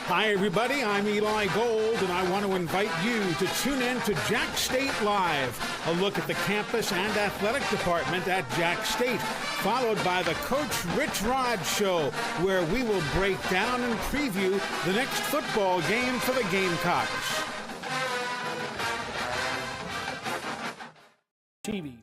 Hi, everybody. I'm Eli Gold, and I want to invite you to tune in to Jack State Live, a look at the campus and athletic department at Jack State, followed by the Coach Rich Rod Show, where we will break down and preview the next football game for the Gamecocks. TV.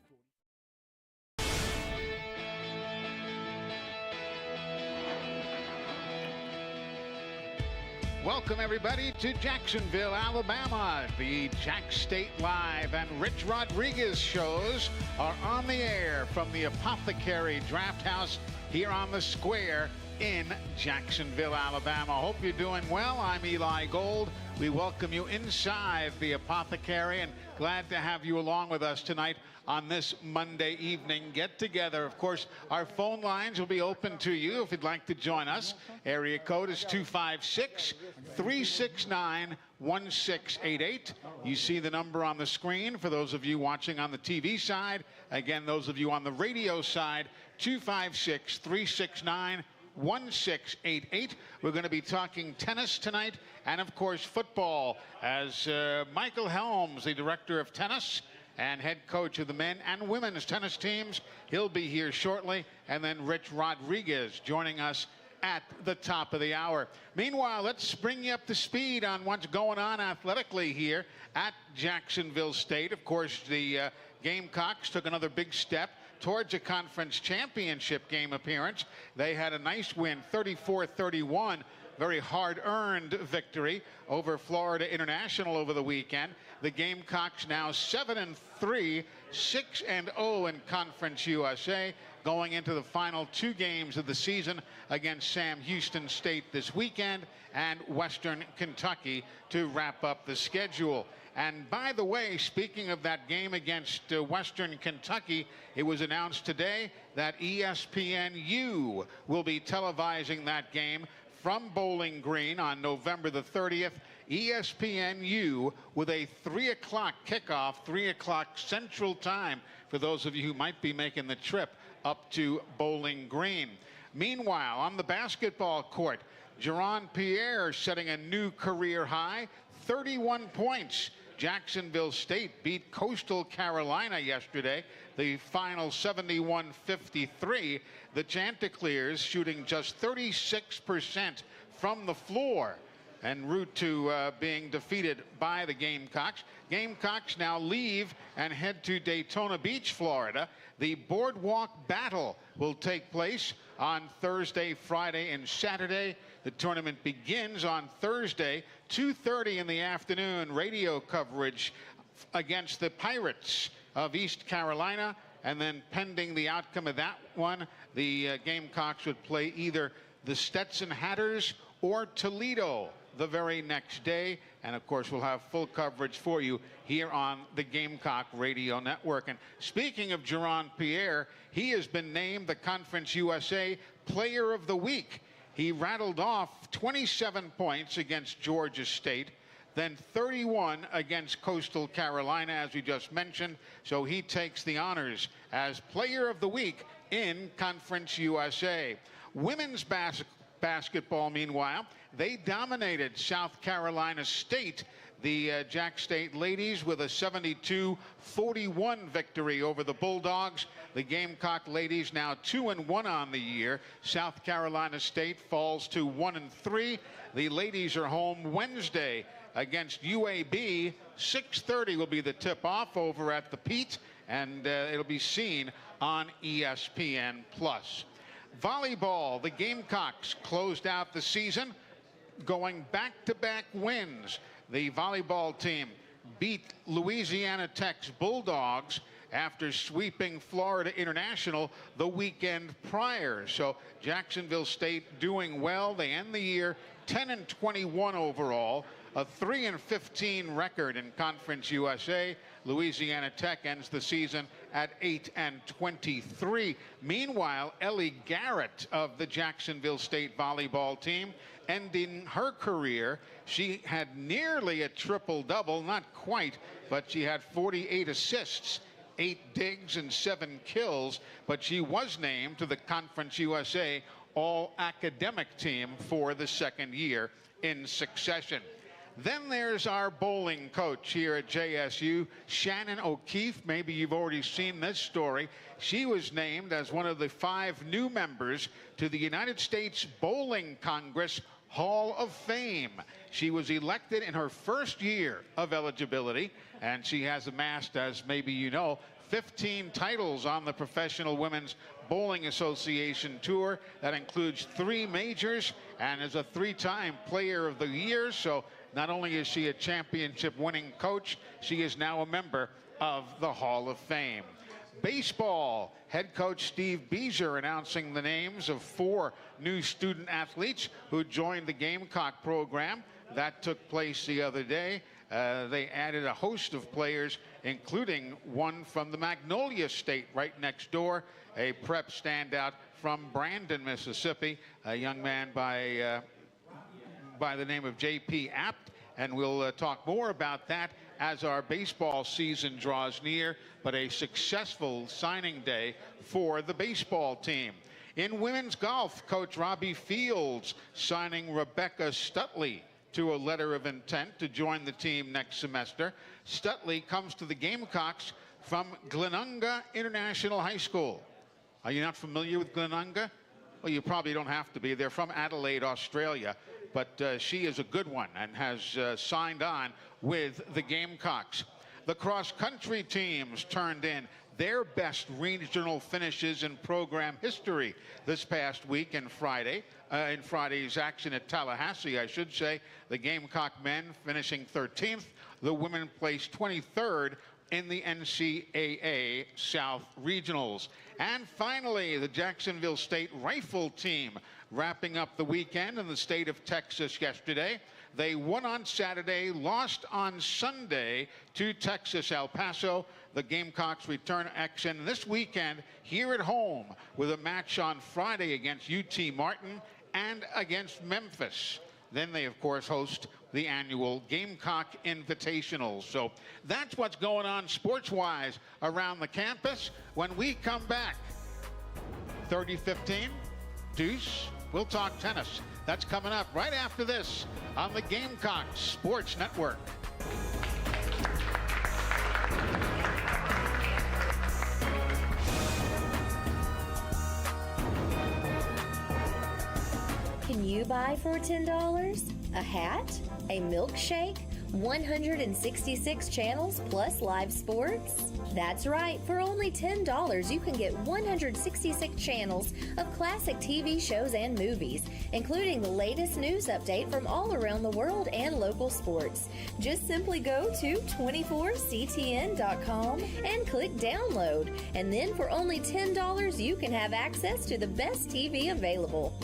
Welcome, everybody, to Jacksonville, Alabama. The Jack State Live and Rich Rodriguez shows are on the air from the Apothecary Draft House here on the square in Jacksonville, Alabama. Hope you're doing well. I'm Eli Gold. We welcome you inside the Apothecary and glad to have you along with us tonight on this Monday evening get-together. Of course, our phone lines will be open to you if you'd like to join us. Area code is 256-369-1688. You see the number on the screen for those of you watching on the TV side. Again, those of you on the radio side, 256-369-1688. We're going to be talking tennis tonight and, of course, football as Michael Helms, the director of tennis and head coach of the men and women's tennis teams, he'll be here shortly. And then Rich Rodriguez joining us at the top of the hour. Meanwhile, let's bring you up to speed on what's going on athletically here at Jacksonville State. Of course, the Gamecocks took another big step towards a conference championship game appearance. They had a nice win, 34-31. Very hard-earned victory over Florida International over the weekend. The Gamecocks now 7-3, 6-0 in Conference USA, going into the final two games of the season against Sam Houston State this weekend and Western Kentucky to wrap up the schedule. And by the way, speaking of that game against Western Kentucky, it was announced today that ESPNU will be televising that game from Bowling Green on November the 30th. ESPNU with a 3 o'clock kickoff, 3 o'clock Central Time for those of you who might be making the trip up to Bowling Green. Meanwhile, on the basketball court, Jerron Pierre setting a new career high, 31 points. Jacksonville State beat Coastal Carolina yesterday, the final 71-53. The Chanticleers shooting just 36% from the floor en route to being defeated by the Gamecocks. Gamecocks now leave and head to Daytona Beach, Florida. The Boardwalk Battle will take place on Thursday, Friday, and Saturday. The tournament begins on Thursday, 2:30 in the afternoon. Radio coverage against the Pirates of East Carolina. And then pending the outcome of that one, the Gamecocks would play either the Stetson Hatters or Toledo the very next day. And of course, we'll have full coverage for you here on the Gamecock Radio Network. And speaking of Jerron Pierre, he has been named the Conference USA Player of the Week. He rattled off 27 points against Georgia State, then 31 against Coastal Carolina, as we just mentioned. So he takes the honors as Player of the Week in Conference USA. Women's basketball, meanwhile, they dominated South Carolina State, the Jack State ladies, with a 72-41 victory over the Bulldogs. The Gamecock ladies now 2-1 on the year. South Carolina State falls to 1-3. The ladies are home Wednesday against UAB. 6:30 will be the tip-off over at the Pete, and it'll be seen on ESPN+. Volleyball, the Gamecocks closed out the season going back-to-back wins. The volleyball team beat Louisiana Tech's Bulldogs after sweeping Florida International the weekend prior. So Jacksonville State doing well. They end the year 10-21 overall, a 3-15 record in Conference USA. Louisiana Tech ends the season at 8-23. Meanwhile, Ellie Garrett of the Jacksonville State volleyball team ending her career. She had nearly a triple-double, not quite, but she had 48 assists, 8 digs, and 7 kills, but she was named to the Conference USA all-academic team for the second year in succession. Then there's our bowling coach here at JSU, Shannon O'Keefe. Maybe you've already seen this story. She was named as one of the 5 new members to the United States Bowling Congress Hall of Fame. She was elected in her first year of eligibility, and she has amassed, as maybe you know, 15 titles on the Professional Women's Bowling Association Tour. That includes 3 majors, and is a 3-time Player of the Year. So not only is she a championship-winning coach, she is now a member of the Hall of Fame. Baseball, head coach Steve Beezer announcing the names of 4 new student athletes who joined the Gamecock program. That took place the other day. They added a host of players, including one from the Magnolia State right next door, a prep standout from Brandon, Mississippi, a young man by the name of J.P. Apt, and we'll talk more about that as our baseball season draws near, but a successful signing day for the baseball team. In women's golf, Coach Robbie Fields signing Rebecca Stutley to a letter of intent to join the team next semester. Stutley comes to the Gamecocks from Glenunga International High School. Are you not familiar with Glenunga? Well, you probably don't have to be. They're from Adelaide, Australia. But she is a good one and has signed on with the Gamecocks. The cross-country teams turned in their best regional finishes in program history this past week and Friday. In Friday's action at Tallahassee, I should say, the Gamecock men finishing 13th. The women placed 23rd in the NCAA South Regionals. And finally, the Jacksonville State Rifle Team wrapping up the weekend in the state of Texas yesterday. They won on Saturday, lost on Sunday to Texas El Paso. The Gamecocks return action this weekend here at home with a match on Friday against UT Martin and against Memphis. Then they, of course, host the annual Gamecock Invitational. So that's what's going on sports-wise around the campus. When we come back, 30-15, Deuce, we'll talk tennis. That's coming up right after this on the Gamecock Sports Network. Can you buy for $10? A hat? A milkshake? 166 channels plus live sports? That's right, for only $10 you can get 166 channels of classic TV shows and movies, including the latest news update from all around the world and local sports. Just simply go to 24ctn.com and click download, and then for only $10 you can have access to the best TV available.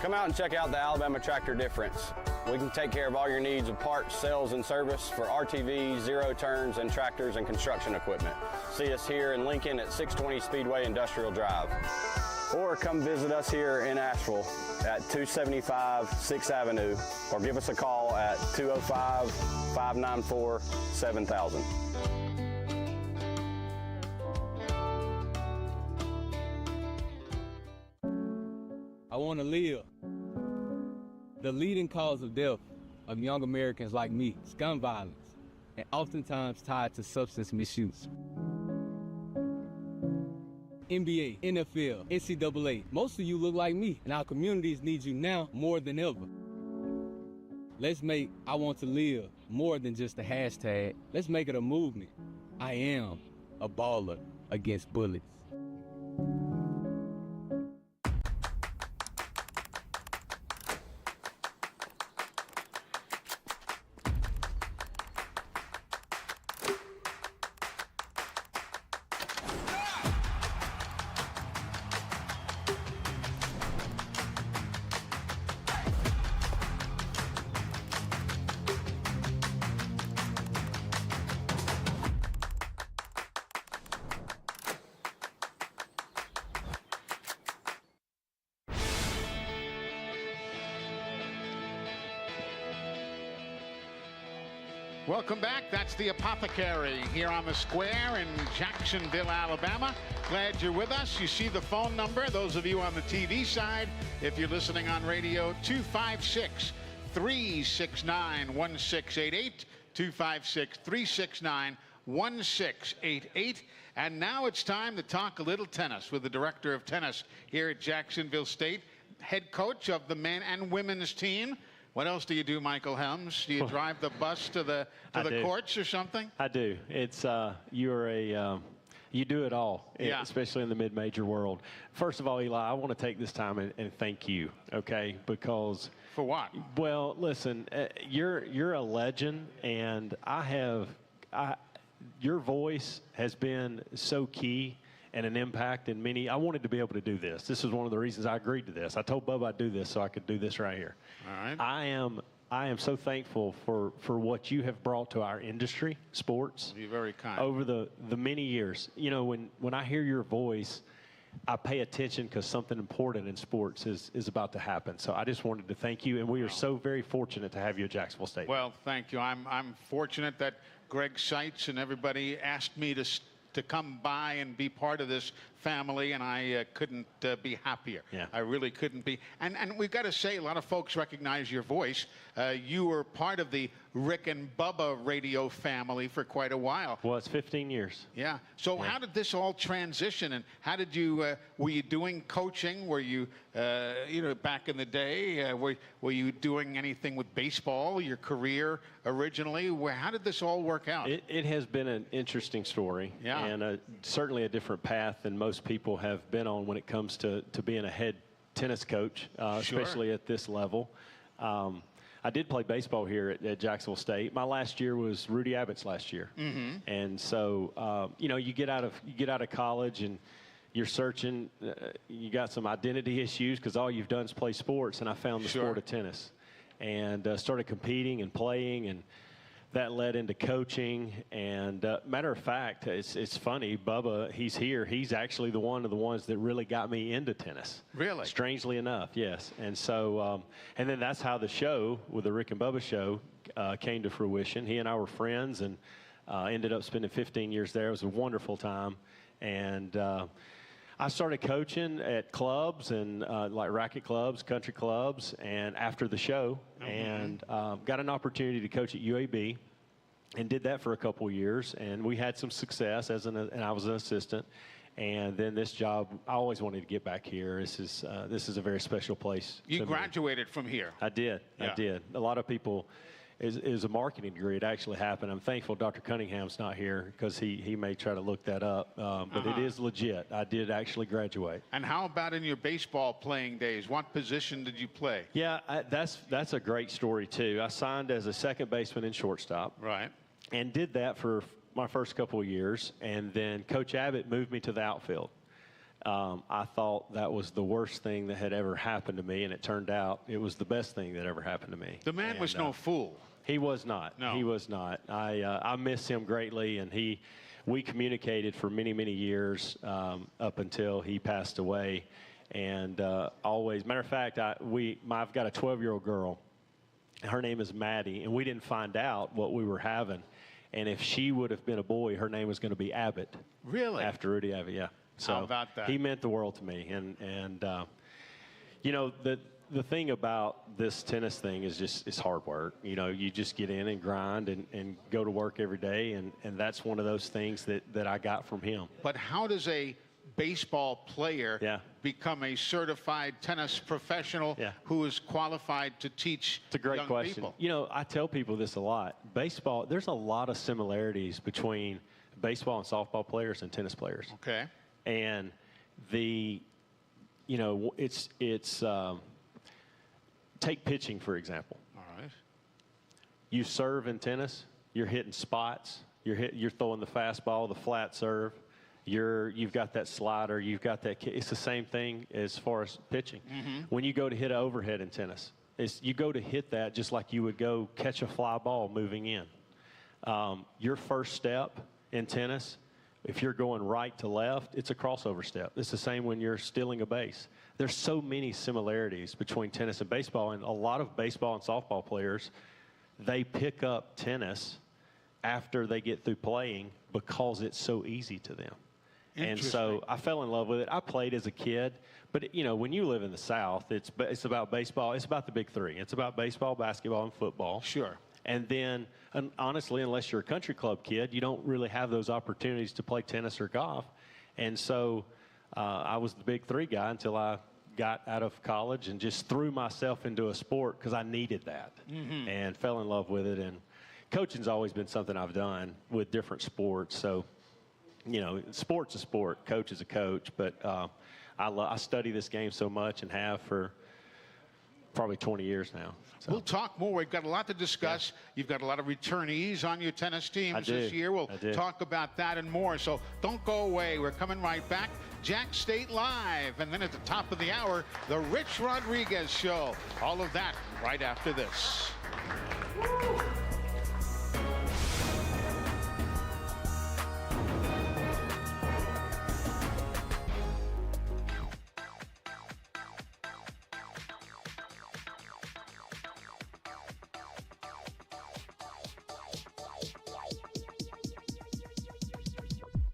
Come out and check out the Alabama Tractor Difference. We can take care of all your needs of parts, sales, and service for RTVs, zero turns, and tractors and construction equipment. See us here in Lincoln at 620 Speedway Industrial Drive. Or come visit us here in Asheville at 275 6th Avenue, or give us a call at 205-594-7000. I want to live. The leading cause of death of young Americans like me is gun violence, and oftentimes tied to substance misuse. NBA, NFL, NCAA, most of you look like me, and our communities need you now more than ever. Let's make I Want to Live more than just a hashtag. Let's make it a movement. I am a baller against bullets. Welcome back. That's the Apothecary here on the Square in Jacksonville, Alabama. Glad you're with us. You see the phone number, those of you on the TV side. If you're listening on radio, 256-369-1688, 256-369-1688. And now it's time to talk a little tennis with the director of tennis here at Jacksonville State, head coach of the men and women's team. What else do you do, Michael Helms? Do you drive the bus to the courts or something? I do. It's you do it all, yeah. Especially in the mid-major world. First of all, Eli, I want to take this time and thank you, okay? Because for what? Well, listen, you're a legend, and your voice has been so key and an impact in many. I wanted to be able to do this. This is one of the reasons I agreed to this. I told Bubba I'd do this so I could do this right here. All right. I am so thankful for what you have brought to our industry, sports. You're very kind. Over the many years. You know, when I hear your voice, I pay attention because something important in sports is about to happen. So I just wanted to thank you, and we are so very fortunate to have you at Jacksonville State. Well, thank you. I'm fortunate that Greg Seitz and everybody asked me to come by and be part of this family, and I couldn't be happier. Yeah. I really couldn't be. And we've got to say, a lot of folks recognize your voice. You were part of the Rick and Bubba radio family for quite a while. Well, it's 15 years. Yeah. So how did this all transition, and how did you, were you doing coaching? Were you, back in the day, were you doing anything with baseball, your career originally? How did this all work out? It has been an interesting story, yeah. And certainly a different path than most people have been on when it comes to being a head tennis coach, especially at this level. I did play baseball here at Jacksonville State. My last year was Rudy Abbott's last year, and so you get out of college and you're searching. You got some identity issues because all you've done is play sports, and I found the sport of tennis, and started competing and playing, and that led into coaching. And matter of fact, it's funny, Bubba, he's here. He's actually one of the ones that really got me into tennis. Really? Strangely enough, yes. And so, and then that's how the show, with the Rick and Bubba show, came to fruition. He and I were friends, and ended up spending 15 years there. It was a wonderful time. And I started coaching at clubs and like racket clubs, country clubs, and after the show, and got an opportunity to coach at UAB, and did that for a couple of years, and we had some success and I was an assistant. And then this job, I always wanted to get back here. This is a very special place. You graduated from here. I did. Yeah. I did. A lot of people. Is a marketing degree. It actually happened. I'm thankful Dr. Cunningham's not here because he may try to look that up. But it is legit. I did actually graduate. And how about in your baseball playing days? What position did you play? Yeah, that's a great story, too. I signed as a second baseman and shortstop. Right. And did that for my first couple of years. And then Coach Abbott moved me to the outfield. I thought that was the worst thing that had ever happened to me, and it turned out it was the best thing that ever happened to me. The man was no fool. He was not. No. He was not. I miss him greatly, and we communicated for many, many years up until he passed away. And always, matter of fact, I've got a 12-year-old girl. Her name is Maddie, and we didn't find out what we were having. And if she would have been a boy, her name was going to be Abbott. Really? After Rudy Abbott, yeah. So how about that? He meant the world to me, and the thing about this tennis thing is it's hard work. You just get in and grind and go to work every day, and that's one of those things that I got from him. But how does a baseball player become a certified tennis professional who is qualified to teach It's a great young question. people? I tell people this a lot. Baseball, there's a lot of similarities between baseball and softball players and tennis players. Okay. And take pitching, for example. All right. You serve in tennis, you're hitting spots, you're throwing the fastball, the flat serve, you've got that slider, you've got that kick. It's the same thing as far as pitching. When you go to hit an overhead in tennis, you go to hit that just like you would go catch a fly ball moving in. Your first step in tennis, if you're going right to left, it's a crossover step. It's the same when you're stealing a base. There's so many similarities between tennis and baseball, and a lot of baseball and softball players, they pick up tennis after they get through playing because it's so easy to them. And so I fell in love with it. I played as a kid, but you know, when you live in the South, it's about baseball. It's about the big three. It's about baseball, basketball, and football. Sure. And then, honestly, unless you're a country club kid, you don't really have those opportunities to play tennis or golf. And so I was the big three guy until I got out of college and just threw myself into a sport because I needed that and fell in love with it. And coaching's always been something I've done with different sports. So, you know, sport's a sport, coach is a coach, but I study this game so much and have for probably 20 years now. So. We'll talk more. We've got a lot to discuss. Yeah. You've got a lot of returnees on your tennis teams this year. We'll talk about that and more. So don't go away. We're coming right back. Jack State Live. And then at the top of the hour, the Rich Rodriguez Show. All of that right after this. Woo!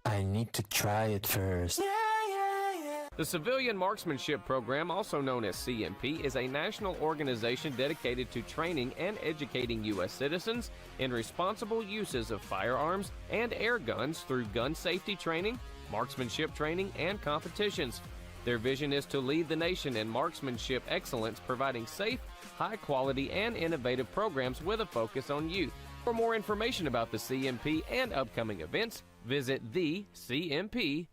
I need to try it first. The Civilian Marksmanship Program, also known as CMP, is a national organization dedicated to training and educating U.S. citizens in responsible uses of firearms and air guns through gun safety training, marksmanship training, and competitions. Their vision is to lead the nation in marksmanship excellence, providing safe, high-quality, and innovative programs with a focus on youth. For more information about the CMP and upcoming events, visit thecmp.org.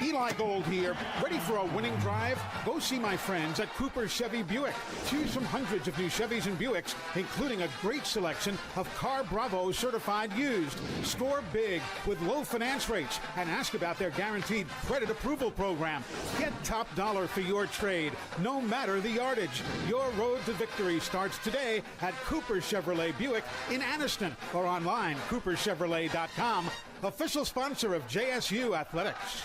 Eli Gold here, ready for a winning drive? Go see my friends at Cooper Chevy Buick. Choose from hundreds of new Chevys and Buicks, including a great selection of Car Bravo certified used. Score big with low finance rates and ask about their guaranteed credit approval program. Get top dollar for your trade, no matter the yardage. Your road to victory starts today at Cooper Chevrolet Buick in Anniston or online, cooperchevrolet.com. Official sponsor of JSU Athletics.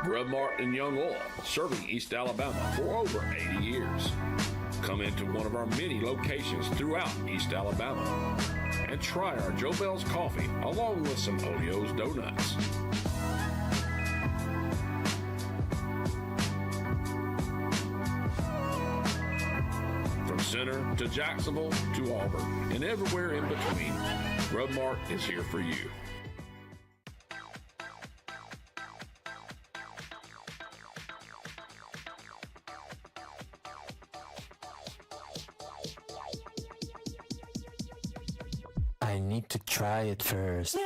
Grub Mart and Young Oil, serving East Alabama for over 80 years. Come into one of our many locations throughout East Alabama and try our Joe Bell's coffee along with some Olio's donuts. From Center to Jacksonville to Auburn and everywhere in between, Grub Mart is here for you. I need to try it first.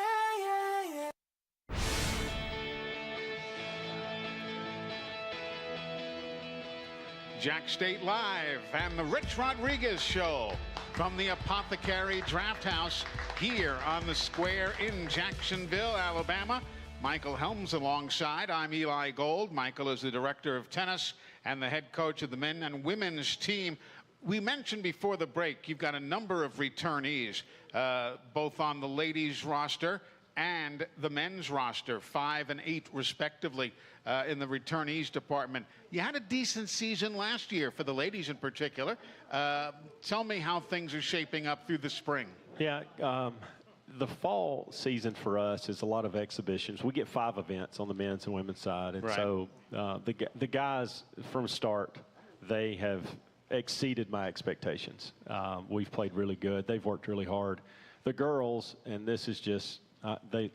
Jack State Live and the Rich Rodriguez Show from the Apothecary Draft House here on the square in Jacksonville, Alabama. Michael Helms alongside. I'm Eli Gold. Michael is the director of tennis and the head coach of the men and women's team. We mentioned before the break, you've got a number of returnees, both on the ladies roster and the men's roster, 5 and 8 respectively in the returnees department. You had a decent season last year for the ladies in particular. Tell me how things are shaping up through the spring. Yeah, the fall season for us is a lot of exhibitions. We get 5 events on the men's and women's side. And so the guys from start, they have exceeded my expectations. We've played really good. They've worked really hard. The girls, and this is just, they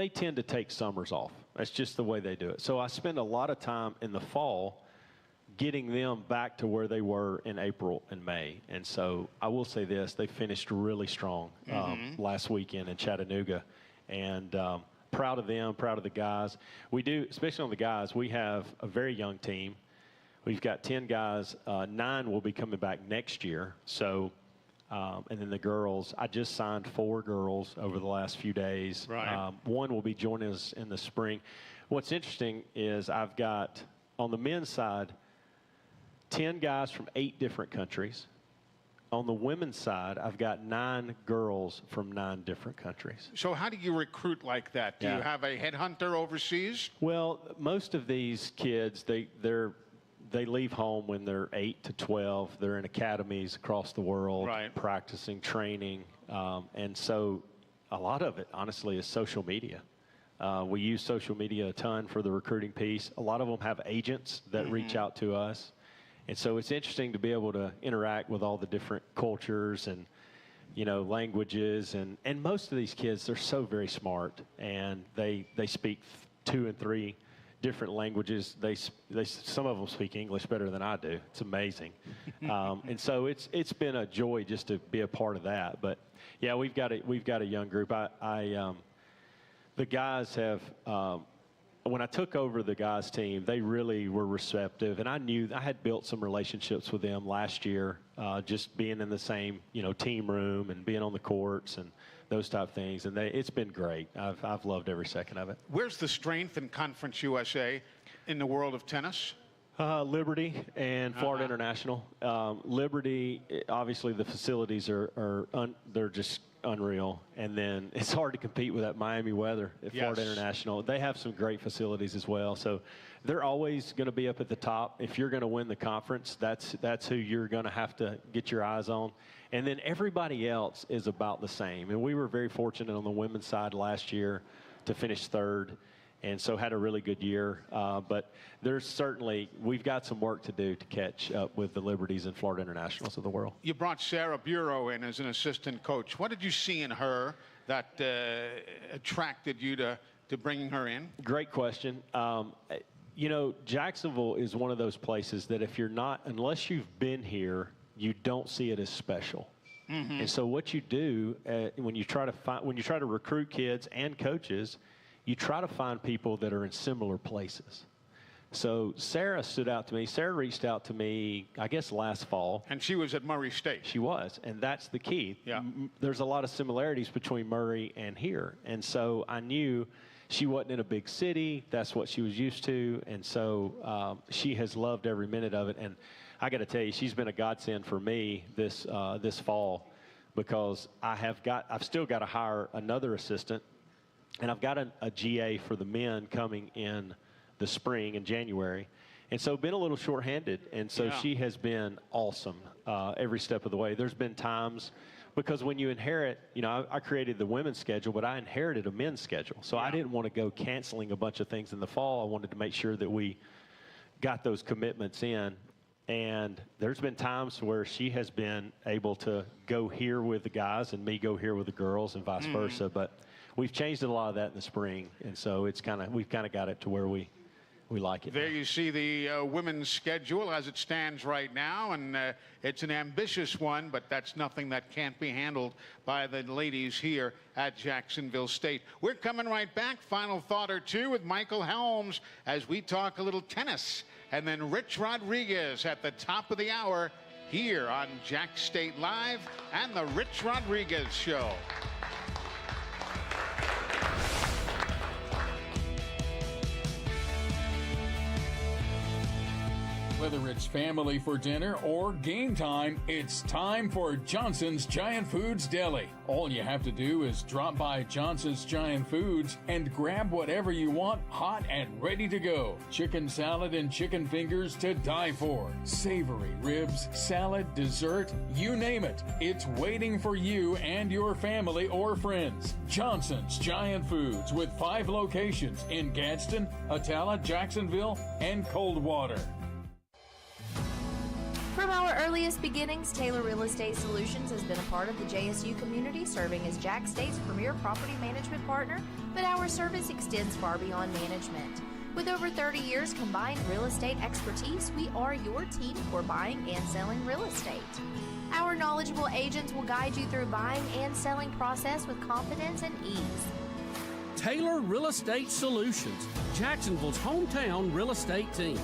tend to take summers off. That's just the way they do it. So I spend a lot of time in the fall getting them back to where they were in April and May. And so I will say this, they finished really strong last weekend in Chattanooga. And proud of them, proud of the guys. We do, especially on the guys, we have a very young team. We've got 10 guys. 9 will be coming back next year. So, and then the girls, I just signed 4 girls over the last few days. Right. 1 will be joining us in the spring. What's interesting is I've got, on the men's side, 10 guys from 8 different countries. On the women's side, I've got 9 girls from 9 different countries. So how do you recruit like that? Do you have a headhunter overseas? Well, most of these kids, they leave home when they're 8 to 12. They're in academies across the world, right, practicing, training. And so a lot of it, honestly, is social media. We use social media a ton for the recruiting piece. A lot of them have agents that reach out to us. And so it's interesting to be able to interact with all the different cultures and, you know, languages. And most of these kids, they're so very smart, and they speak 2 and 3 different languages. Some of them speak English better than I do. It's amazing. And so it's been a joy just to be a part of that. But yeah, we've got a young group. The guys have, when I took over the guys team, they really were receptive, and I knew I had built some relationships with them last year, just being in the same, you know, team room and being on the courts and those type of things, and it's been great. I've loved every second of it. Where's the strength in Conference USA in the world of tennis? Liberty and Florida International. Liberty, obviously the facilities they're just unreal, and then it's hard to compete with that Miami weather at Florida International. They have some great facilities as well, so they're always going to be up at the top. If you're going to win the conference, that's who you're going to have to get your eyes on. And then everybody else is about the same, and we were very fortunate on the women's side last year to finish 3rd, and so had a really good year. But we've got some work to do to catch up with the Liberties and Florida Internationals of the world. You brought Sarah Bureau in as an assistant coach. What did you see in her that attracted you to bringing her in? Great question. You know, Jacksonville is one of those places that unless you've been here, you don't see it as special. And so what you do when you try to recruit kids and coaches, you try to find people that are in similar places. So Sarah stood out to me. Sarah reached out to me, I guess, last fall. And she was at Murray State. She was, and that's the key. Yeah. There's a lot of similarities between Murray and here. And so I knew she wasn't in a big city. That's what she was used to. And so she has loved every minute of it. And I got to tell you, she's been a godsend for me this fall, because I've still got to hire another assistant. And I've got a GA for the men coming in the spring in January. And so been a little shorthanded. And so she has been awesome every step of the way. There's been times, because when you inherit, you know, I created the women's schedule, but I inherited a men's schedule. So I didn't want to go canceling a bunch of things in the fall. I wanted to make sure that we got those commitments in. And there's been times where she has been able to go here with the guys and me go here with the girls and vice versa. But we've changed a lot of that in the spring, and so we've kind of got it to where we like it. There you see the women's schedule as it stands right now, and it's an ambitious one, but that's nothing that can't be handled by the ladies here at Jacksonville State. We're coming right back. Final thought or two with Michael Helms as we talk a little tennis, and then Rich Rodriguez at the top of the hour here on Jack State Live and the Rich Rodriguez Show. Whether it's family for dinner or game time, it's time for Johnson's Giant Foods Deli. All you have to do is drop by Johnson's Giant Foods and grab whatever you want, hot and ready to go. Chicken salad and chicken fingers to die for. Savory ribs, salad, dessert, you name it. It's waiting for you and your family or friends. Johnson's Giant Foods, with 5 locations in Gadsden, Atala, Jacksonville, and Coldwater. From our earliest beginnings, Taylor Real Estate Solutions has been a part of the JSU community, serving as Jack State's premier property management partner, but our service extends far beyond management. With over 30 years combined real estate expertise, we are your team for buying and selling real estate. Our knowledgeable agents will guide you through buying and selling process with confidence and ease. Taylor Real Estate Solutions, Jacksonville's hometown real estate team.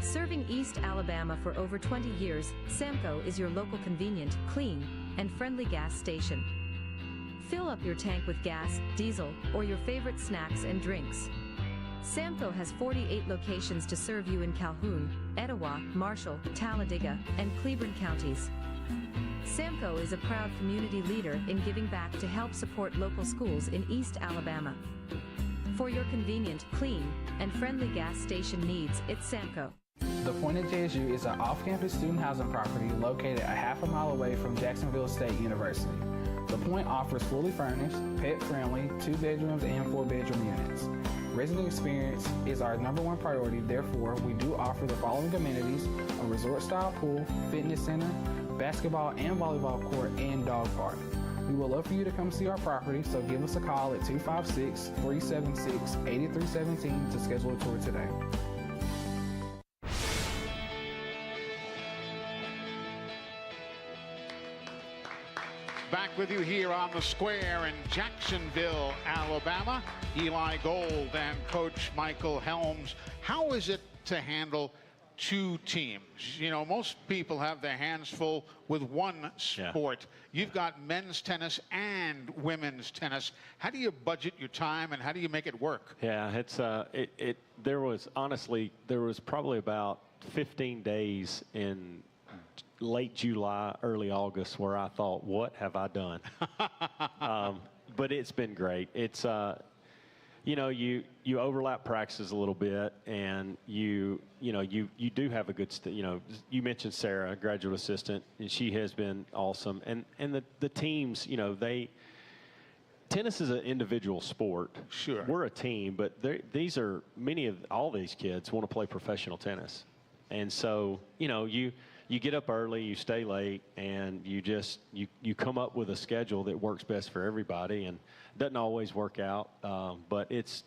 Serving East Alabama for over 20 years, Samco is your local convenient, clean, and friendly gas station. Fill up your tank with gas, diesel, or your favorite snacks and drinks. Samco has 48 locations to serve you in Calhoun, Etowah, Marshall, Talladega, and Cleburne counties. Samco is a proud community leader in giving back to help support local schools in East Alabama. For your convenient, clean, and friendly gas station needs, it's Samco. The Point at JSU is an off-campus student housing property located a half a mile away from Jacksonville State University. The Point offers fully furnished, pet-friendly, 2 bedrooms and 4 bedroom units. Resident experience is our #1 priority, therefore we do offer the following amenities: a resort-style pool, fitness center, basketball and volleyball court, and dog park. We would love for you to come see our property, so give us a call at 256-376-8317 to schedule a tour today. Back with you here on the square in Jacksonville, Alabama. Eli Gold and Coach Michael Helms. How is it to handle 2 teams? You know, most people have their hands full with one sport. Yeah. You've got men's tennis and women's tennis. How do you budget your time and how do you make it work? Yeah, it's there was probably about 15 days in late July, early August where I thought, what have I done? But it's been great. It's you know, you overlap practices a little bit, and you do have a good, you mentioned Sarah, graduate assistant, and she has been awesome. And the teams, you know, tennis is an individual sport. Sure. We're a team, but all these kids want to play professional tennis. And so, you know, you get up early, you stay late, and you come up with a schedule that works best for everybody, and doesn't always work out, but it's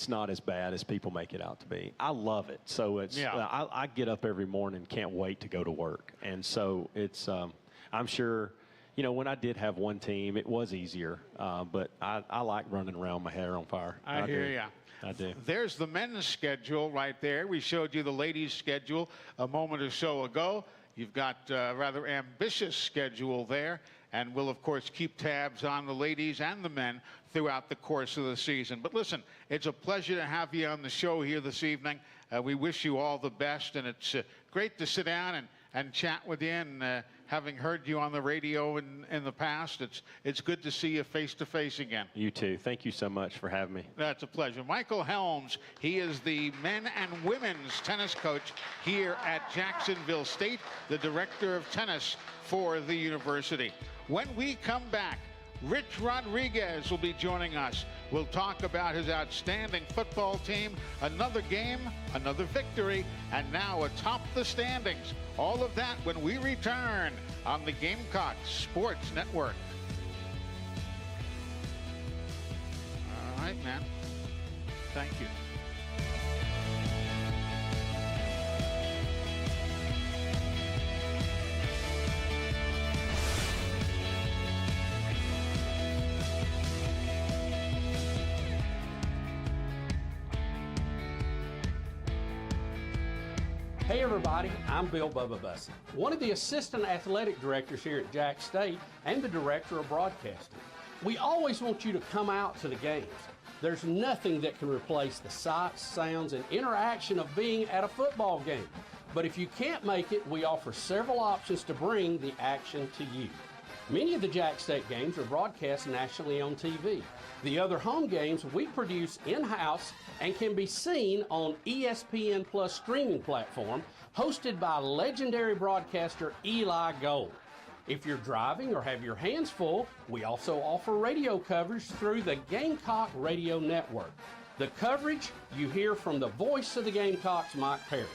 not as bad as people make it out to be. I love it. So I get up every morning, can't wait to go to work. And so it's I'm sure, you know, when I did have one team, it was easier, but I like running around with my hair on fire. I hear you. I do. There's the men's schedule right there. We showed you the ladies' schedule a moment or so ago. You've got a rather ambitious schedule there, and we'll, of course, keep tabs on the ladies and the men throughout the course of the season. But listen, it's a pleasure to have you on the show here this evening. We wish you all the best, and it's great to sit down and chat with you. And having heard you on the radio in the past, it's good to see you face to face again. You too. Thank you so much for having me. That's a pleasure. Michael Helms, he is the men and women's tennis coach here at Jacksonville State, the director of tennis for the university. When we come back, Rich Rodriguez will be joining us. We'll talk about his outstanding football team, another game, another victory, and now atop the standings. All of that when we return on the Gamecock Sports Network. All right, man. Thank you. Hey everybody, I'm Bill Bubba Bussey, one of the assistant athletic directors here at Jack State and the director of broadcasting. We always want you to come out to the games. There's nothing that can replace the sights, sounds, and interaction of being at a football game. But if you can't make it, we offer several options to bring the action to you. Many of the Jack State games are broadcast nationally on TV. The other home games we produce in-house and can be seen on ESPN Plus streaming platform, hosted by legendary broadcaster Eli Gold. If you're driving or have your hands full, we also offer radio coverage through the Gamecock Radio Network. The coverage you hear from the voice of the Gamecocks, Mike Paris.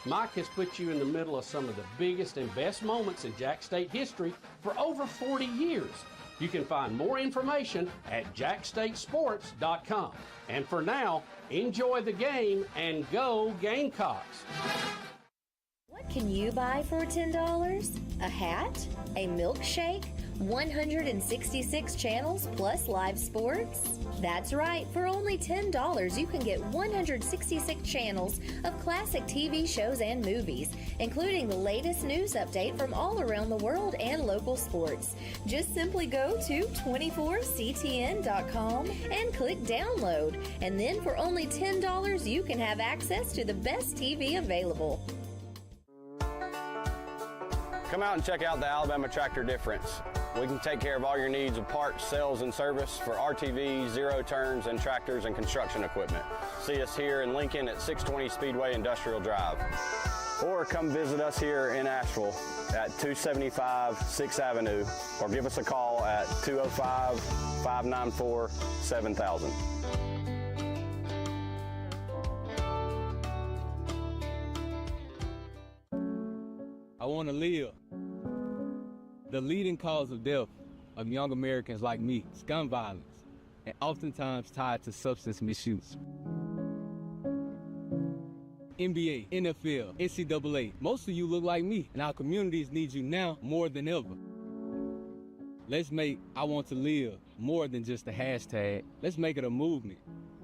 Mike has put you in the middle of some of the biggest and best moments in Jack State history for over 40 years. You can find more information at jackstatesports.com. And for now, enjoy the game and go Gamecocks. What can you buy for $10? A hat? A milkshake? 166 channels plus live sports? That's right, for only $10 you can get 166 channels of classic TV shows and movies, including the latest news update from all around the world and local sports. Just simply go to 24ctn.com and click download, and then for only $10 you can have access to the best TV available. Come out and check out the Alabama Tractor difference. We can take care of all your needs of parts, sales, and service for RTVs, zero turns, and tractors and construction equipment. See us here in Lincoln at 620 Speedway Industrial Drive. Or come visit us here in Asheville at 275 6th Avenue, or give us a call at 205-594-7000. I want to live. The leading cause of death of young Americans like me is gun violence, and oftentimes tied to substance misuse. NBA, NFL, NCAA, most of you look like me, and our communities need you now more than ever. Let's make I Want to Live more than just a hashtag. Let's make it a movement.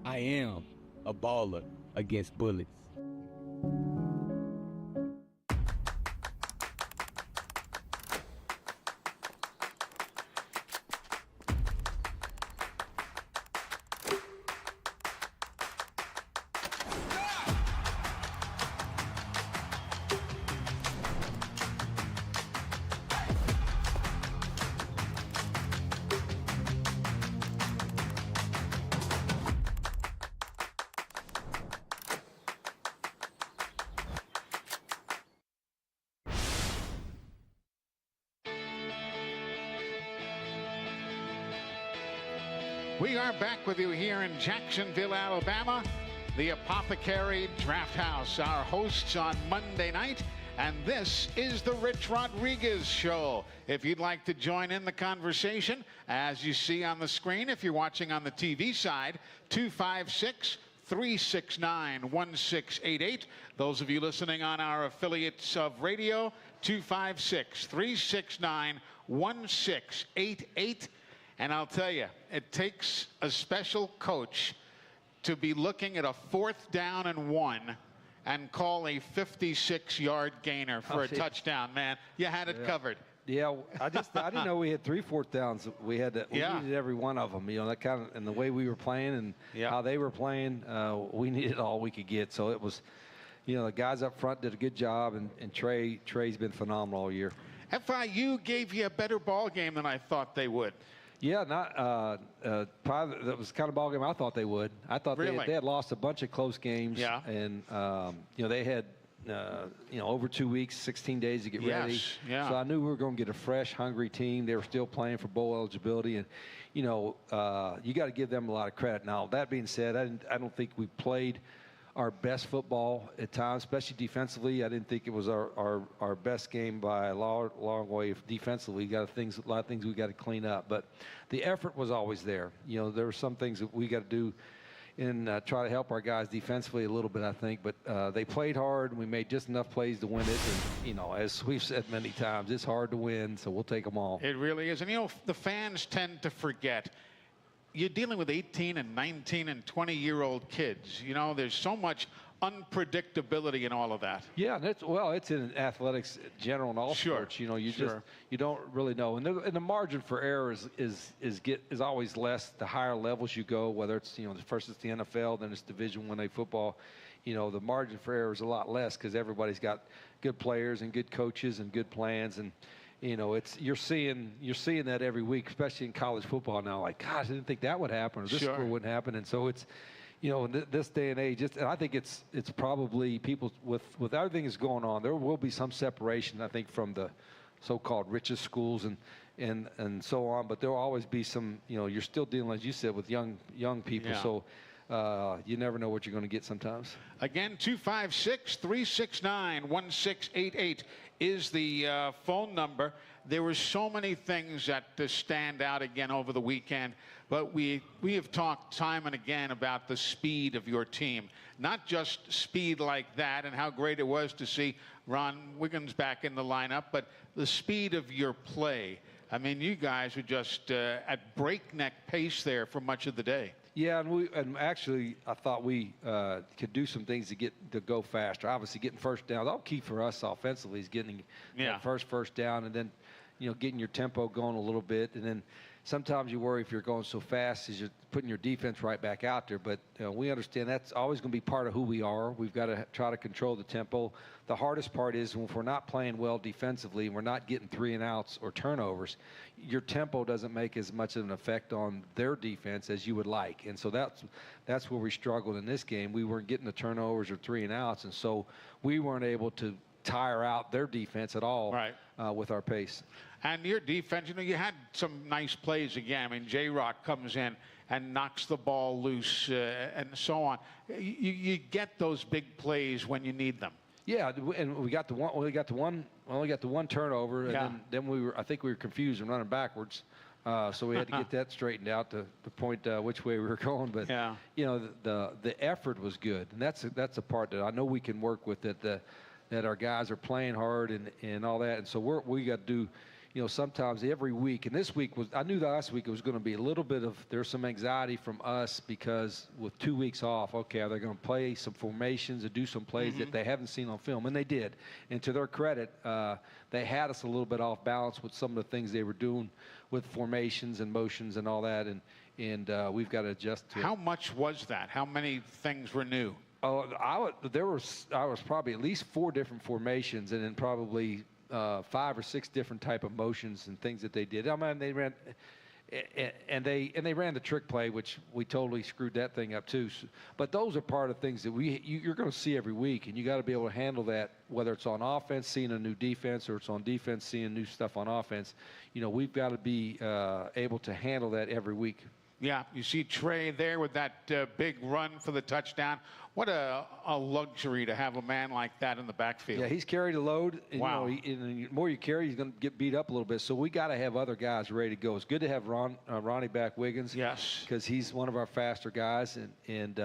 I am a baller against bullets. We are back with you here in Jacksonville, Alabama, the Apothecary Draft House, our hosts on Monday night, and this is the Rich Rodriguez Show. If you'd like to join in the conversation, as you see on the screen, if you're watching on the TV side, 256-369-1688. Those of you listening on our affiliates of radio, 256-369-1688. And I'll tell you, it takes a special coach to be looking at a 4th down and 1 and call a 56-yard gainer for a touchdown, man. You had it covered. Yeah, I didn't know we had 3 4th downs. We needed every one of them. You know, that kind of, and the way we were playing and how they were playing, we needed all we could get. So it was, you know, the guys up front did a good job, and Trey's been phenomenal all year. FIU gave you a better ball game than I thought they would. Yeah, probably that was the kind of ball game I thought they would. I thought they had lost a bunch of close games. Yeah. And, you know, they had, you know, over 2 weeks, 16 days to get ready. Yeah. So I knew we were going to get a fresh, hungry team. They were still playing for bowl eligibility. And, you know, you got to give them a lot of credit. Now, that being said, I don't think we played our best football at times, especially defensively. I didn't think it was our best game by a long way defensively. A lot of things we got to clean up, but the effort was always there. You know, there were some things that we got to do and try to help our guys defensively a little bit, I think. But they played hard, and we made just enough plays to win it. And, you know, as we've said many times, it's hard to win, so we'll take them all. It really is. And, you know, the fans tend to forget. You're dealing with 18 and 19 and 20-year-old kids. You know, there's so much unpredictability in all of that. Yeah, and it's in athletics general and all sports. You know, you don't really know, and the margin for error is always less the higher levels you go. Whether it's, you know, first it's the NFL, then it's Division I football. You know, the margin for error is a lot less because everybody's got good players and good coaches and good plans. And you know, you're seeing that every week, especially in college football now. Like, gosh, I didn't think that would happen, or this score wouldn't happen. And so it's, you know, in this day and age, and I think it's probably people with everything that's going on, there will be some separation, I think, from the so-called richest schools and so on. But there will always be some, you know, you're still dealing, as you said, with young people. Yeah. So you never know what you're going to get sometimes. Again, 256-369-1688 is the phone number. There were so many things that stand out again over the weekend, but we have talked time and again about the speed of your team. Not just speed like that and how great it was to see Ron Wiggins back in the lineup, but the speed of your play. I mean, you guys were just at breakneck pace there for much of the day. Yeah, and actually, I thought we could do some things to go faster. Obviously, getting first down, all key for us offensively is getting that first down, and then, you know, getting your tempo going a little bit, and then, sometimes you worry if you're going so fast as you're putting your defense right back out there. But we understand that's always going to be part of who we are. We've got to try to control the tempo. The hardest part is if we're not playing well defensively and we're not getting 3 and outs or turnovers, your tempo doesn't make as much of an effect on their defense as you would like. And so that's where we struggled in this game. We weren't getting the turnovers or 3 and outs, and so we weren't able to tire out their defense at all with our pace. And your defense, you had some nice plays again. I mean, J-Rock comes in and knocks the ball loose and so on. You get those big plays when you need them. Yeah, and we got the one. We only got the one turnover, and then I think we were confused and running backwards. So we had to get that straightened out to point which way we were going. But the effort was good, and that's a part that I know we can work with. That our guys are playing hard and all that, and so we got to do. Sometimes every week, and this week I knew last week it was going to be a little bit of, there's some anxiety from us because with 2 weeks off, okay, are they going to play some formations and do some plays that they haven't seen on film? And they did. And to their credit, they had us a little bit off balance with some of the things they were doing with formations and motions and all that, and we've got to adjust to it. How much was that? How many things were new? Oh, I was probably at least 4 different formations, and then probably 5 or 6 different type of motions and things that they did. I mean, they ran, and they ran the trick play, which we totally screwed that thing up too. So, but those are part of things that you're going to see every week, and you got to be able to handle that. Whether it's on offense, seeing a new defense, or it's on defense, seeing new stuff on offense. We've got to be able to handle that every week. Yeah, you see Trey there with that big run for the touchdown. What a luxury to have a man like that in the backfield. Yeah, he's carried a load. And, wow. The more you carry, he's going to get beat up a little bit. So we got to have other guys ready to go. It's good to have Ronnie back, Wiggins. Yes. Because he's one of our faster guys, and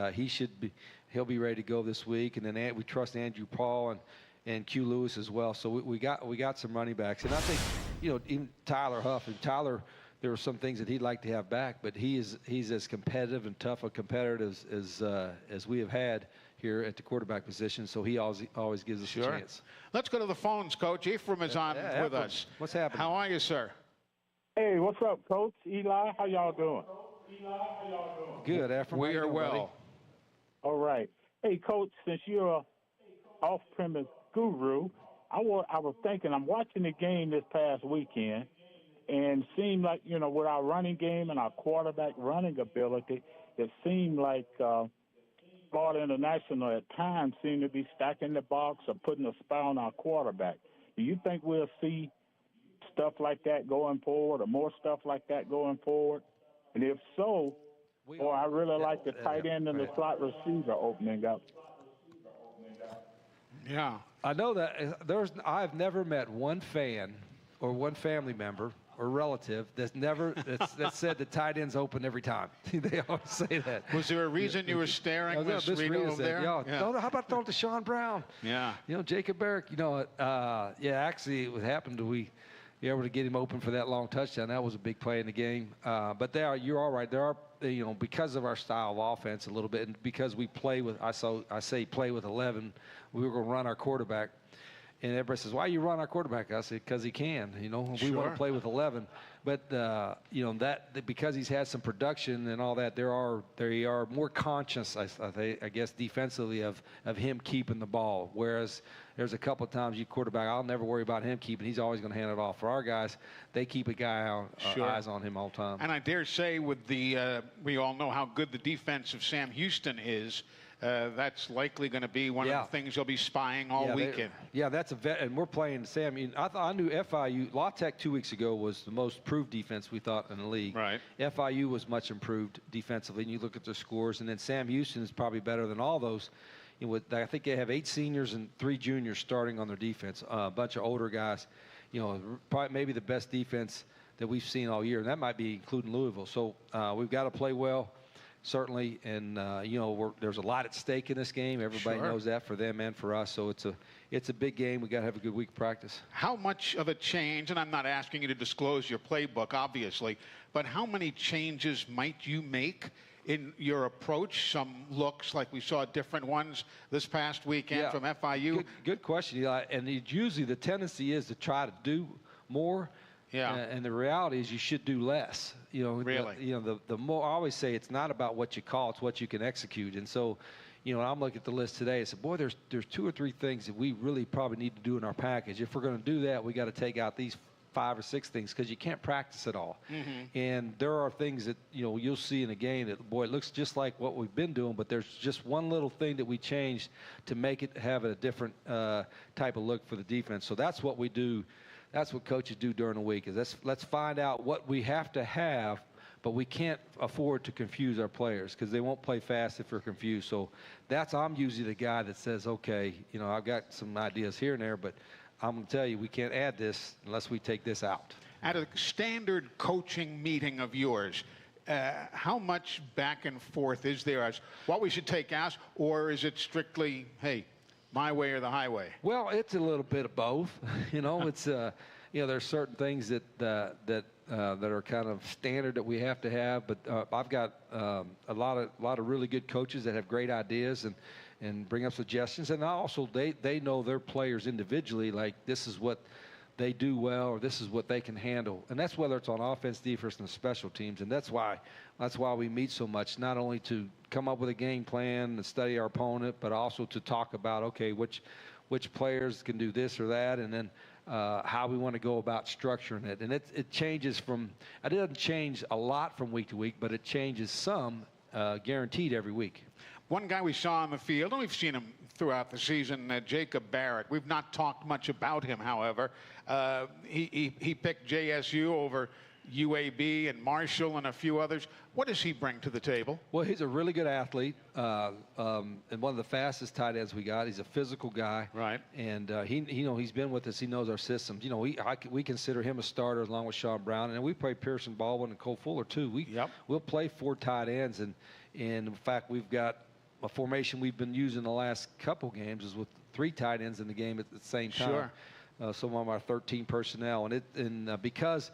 he'll be ready to go this week. And then we trust Andrew Paul and Q Lewis as well. So we got some running backs. And I think, even Tyler Huff, and Tyler, there were some things that he'd like to have back, but he's as competitive and tough a competitor as we have had here at the quarterback position, so he always gives us a chance. Let's go to the phones, Coach. Ephraim is on with us. What's happening? How are you, sir? Hey, what's up, Coach? Eli, how y'all doing? Good, Ephraim. We are well. Buddy? All right. Hey, Coach, since you're an off-premise guru, I was thinking, I'm watching the game this past weekend, and seemed like, with our running game and our quarterback running ability, it seemed like Florida International at times seemed to be stacking the box or putting a spy on our quarterback. Do you think we'll see stuff like that going forward, or more stuff like that going forward? And if so, I really like the tight end and the slot receiver opening up. Yeah. I know that I've never met one fan or one family member or relative that said the tight end's open every time. They always say that. Was there a reason you were staring Miss Rita over there? How about throwing to Sean Brown? Yeah. Jacob Barrick, actually it happened to we able to get him open for that long touchdown. That was a big play in the game. But you're all right. There are, because of our style of offense a little bit, and because we play with, I say play with 11, we were going to run our quarterback. And everybody says, why you run our quarterback? I said, because he can. We want to play with 11. But, that because he's had some production and all that, they are more conscious, I guess, defensively of him keeping the ball. Whereas there's a couple of times quarterback, I'll never worry about him keeping. He's always going to hand it off. For our guys, they keep eyes on him all the time. And I dare say with we all know how good the defense of Sam Houston is. That's likely going to be one of the things you'll be spying all weekend. That's a vet, and we're playing Sam. I knew FIU, La Tech 2 weeks ago was the most improved defense we thought in the league. Right. FIU was much improved defensively, and you look at their scores, and then Sam Houston is probably better than all those. I think they have 8 seniors and 3 juniors starting on their defense, a bunch of older guys. Probably maybe the best defense that we've seen all year, and that might be including Louisville. So we've got to play well. Certainly, and there's a lot at stake in this game. Everybody knows that, for them and for us. So it's a big game. We got to have a good week of practice. How much of a change? And I'm not asking you to disclose your playbook, obviously, but how many changes might you make in your approach? Some looks like we saw different ones this past weekend from FIU. Good question, Eli. And usually the tendency is to try to do more. Yeah. And the reality is you should do less. You know, really. The more, I always say it's not about what you call, it's what you can execute. And so, I'm looking at the list today. I said, boy, there's 2 or 3 things that we really probably need to do in our package. If we're going to do that, we got to take out these 5 or 6 things because you can't practice it all. And there are things that you'll see in a game that, boy, it looks just like what we've been doing, but there's just one little thing that we changed to make it have a different type of look for the defense. So that's what we do. That's what coaches do during the week. Is let's find out what we have to have, but we can't afford to confuse our players because they won't play fast if they're confused. So I'm usually the guy that says, okay, I've got some ideas here and there, but I'm going to tell you, we can't add this unless we take this out. At a standard coaching meeting of yours, how much back and forth is there as what we should take out, or is it strictly, hey, my way or the highway? Well, it's a little bit of both. It's there's certain things that are kind of standard that we have to have, but I've got a lot of really good coaches that have great ideas and bring up suggestions, and also they know their players individually, like this is what they do well or this is what they can handle, and that's whether it's on offense, defense, and special teams. And that's why we meet so much, not only to come up with a game plan and study our opponent, but also to talk about, okay, which players can do this or that, and then how we want to go about structuring it. And it changes it doesn't change a lot from week to week, but it changes some, guaranteed every week. One guy we saw on the field, and we've seen him throughout the season, Jacob Barrett. We've not talked much about him, however. He picked JSU over UAB and Marshall and a few others. What does he bring to the table? Well, he's a really good athlete and one of the fastest tight ends we got. He's a physical guy. Right. And he's been with us. He knows our systems. We consider him a starter along with Sean Brown. And we play Pearson Baldwin and Cole Fuller, too. We'll play 4 tight ends. And in fact, we've got a formation we've been using the last couple games is with 3 tight ends in the game at the same time. Sure. Some of our 13 personnel. And because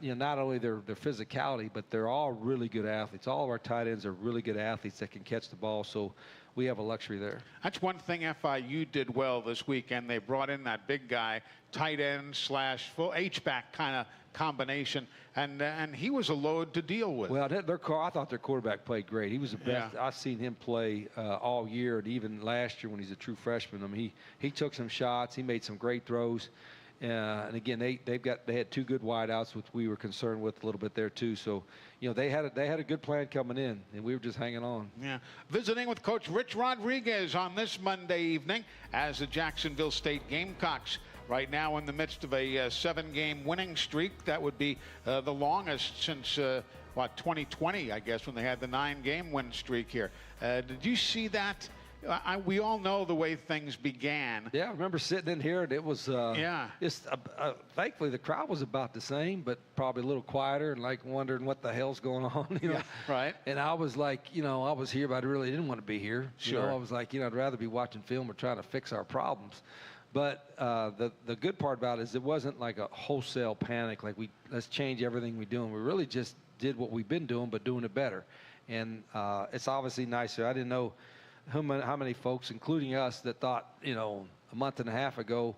not only their physicality, but they're all really good athletes. All of our tight ends are really good athletes that can catch the ball, so we have a luxury there. That's one thing FIU did well this weekend. They brought in that big guy, tight end / full H-back kind of combination, and he was a load to deal with. Well, I thought their quarterback played great. He was the best. I've seen him play all year, and even last year when he's a true freshman. I mean, he took some shots. He made some great throws. And again, they had 2 good wideouts, which we were concerned with a little bit there too. So, they had a good plan coming in, and we were just hanging on. Yeah. Visiting with Coach Rich Rodriguez on this Monday evening as the Jacksonville State Gamecocks right now in the midst of a 7-game winning streak. That would be the longest since 2020, I guess, when they had the 9-game win streak here. Did you see that? We all know the way things began. Yeah, I remember sitting in here, and it was thankfully the crowd was about the same, but probably a little quieter and like wondering what the hell's going on. Yeah, right. And I was like, I was here, but I really didn't want to be here. Sure. I was like, I'd rather be watching film or trying to fix our problems. But the good part about it is it wasn't like a wholesale panic, like let's change everything we're doing. We really just did what we've been doing, but doing it better. And it's obviously nicer. I didn't know how many folks, including us, that thought, a month and a half ago,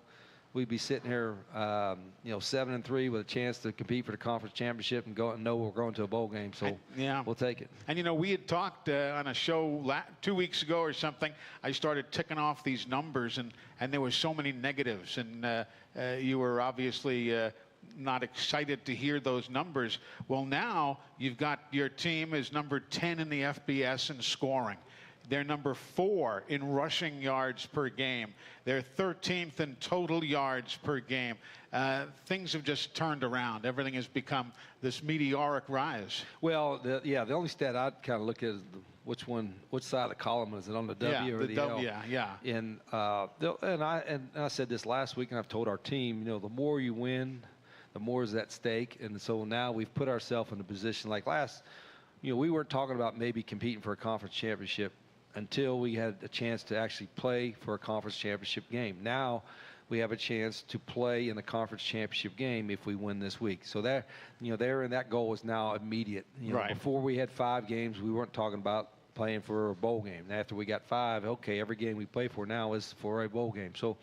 we'd be sitting here, 7-3 with a chance to compete for the conference championship and know we're going to a bowl game. So we'll take it. And we had talked on a show 2 weeks ago or something. I started ticking off these numbers, and there were so many negatives, and you were obviously not excited to hear those numbers. Well, now you've got your team is number 10 in the FBS in scoring. They're number 4 in rushing yards per game. They're 13th in total yards per game. Things have just turned around. Everything has become this meteoric rise. Well, the only stat I'd kind of look at is which side of the column is it, on the W or the L? Yeah. And I said this last week, and I've told our team, the more you win, the more is at stake. And so now we've put ourselves in a position like we weren't talking about maybe competing for a conference championship until we had a chance to actually play for a conference championship game. Now we have a chance to play in the conference championship game if we win this week. So that goal is now immediate. Right. Before we had 5 games, we weren't talking about playing for a bowl game. And after we got 5, okay, every game we play for now is for a bowl game. So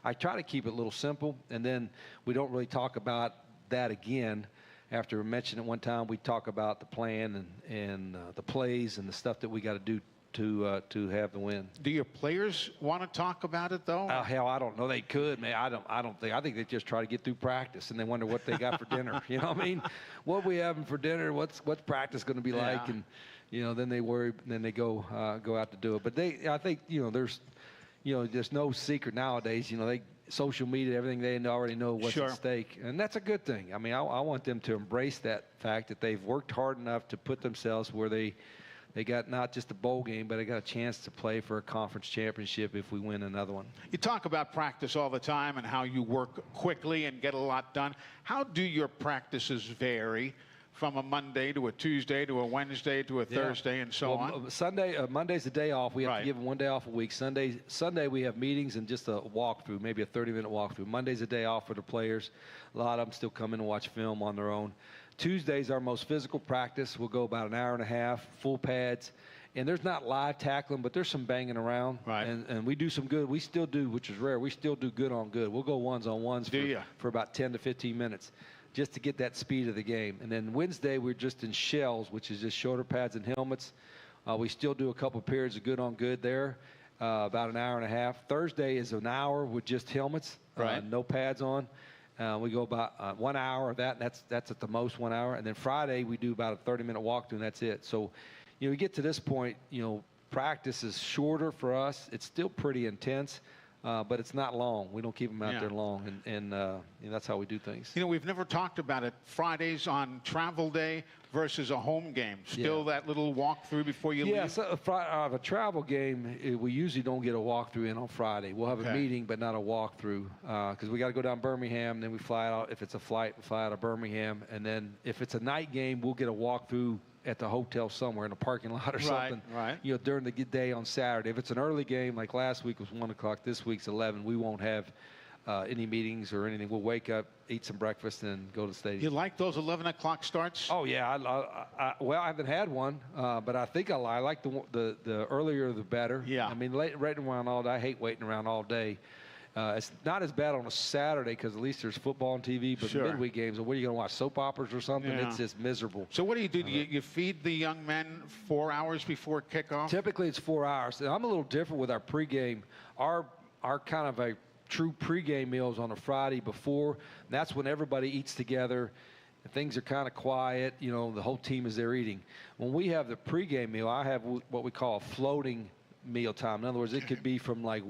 I try to keep it a little simple, and then we don't really talk about that again. After mentioning it one time, we talk about the plan and the plays and the stuff that we got to do to have the win. Do your players want to talk about it, though? Hell, I don't know. They could, man. I think they just try to get through practice, and they wonder what they got for dinner. You know what I mean? What we having for dinner? What's practice going to be like? And then they worry, and then they go out to do it. But I think there's no secret nowadays. Social media, everything, they already know what's at stake, and that's a good thing. I mean, I want them to embrace that fact that they've worked hard enough to put themselves where they got not just a bowl game, but they got a chance to play for a conference championship if we win another one. You talk about practice all the time and how you work quickly and get a lot done. How do your practices vary from a Monday to a Tuesday to a Wednesday to a Thursday and so on? Monday's a day off. We have to give them 1 day off a week. Sunday we have meetings and just a walkthrough, maybe a 30-minute walkthrough. Monday's a day off for the players. A lot of them still come in and watch film on their own. Tuesday's our most physical practice. We'll go about an hour and a half, full pads. And there's not live tackling, but there's some banging around. Right. And we do some good. We still do, which is rare, we still do good on good. We'll go ones-on-ones for about 10 to 15 minutes just to get that speed of the game. And then Wednesday, we're just in shells, which is just shoulder pads and helmets. We still do a couple periods of good on good there, about an hour and a half. Thursday is an hour with just helmets, no pads on. We go about 1 hour of that, and that's at the most 1 hour. And then Friday, we do about a 30-minute walkthrough, and that's it. So, we get to this point, practice is shorter for us. It's still pretty intense, but it's not long. We don't keep them out there long, and that's how we do things. We've never talked about it. Fridays on travel day versus a home game. Still that little walkthrough before you leave? Yeah, so a travel game, we usually don't get a walkthrough in on Friday. We'll have a meeting, but not a walkthrough, because we got to go down Birmingham, then we fly out. If it's a flight, we fly out of Birmingham, and then if it's a night game, we'll get a walkthrough at the hotel somewhere in a parking lot or something, during the day on Saturday. If it's an early game, like last week was 1 o'clock, this week's 11, we won't have any meetings or anything. We'll wake up, eat some breakfast, and go to the stadium. You like those 11 o'clock starts? Oh, yeah. Well, I haven't had one, but I think I like the earlier the better. Yeah. I mean, waiting around all day. I hate waiting around all day. It's not as bad on a Saturday because at least there's football on TV, but the midweek games, what are you going to watch, soap operas or something? It's just miserable. So what do? You feed the young men 4 hours before kickoff? Typically it's 4 hours. I'm a little different with our pregame. Our kind of a true pregame meals on a Friday before. That's when everybody eats together. Things are kind of quiet. The whole team is there eating. When we have the pregame meal, I have what we call a floating meal time. In other words, it could be from like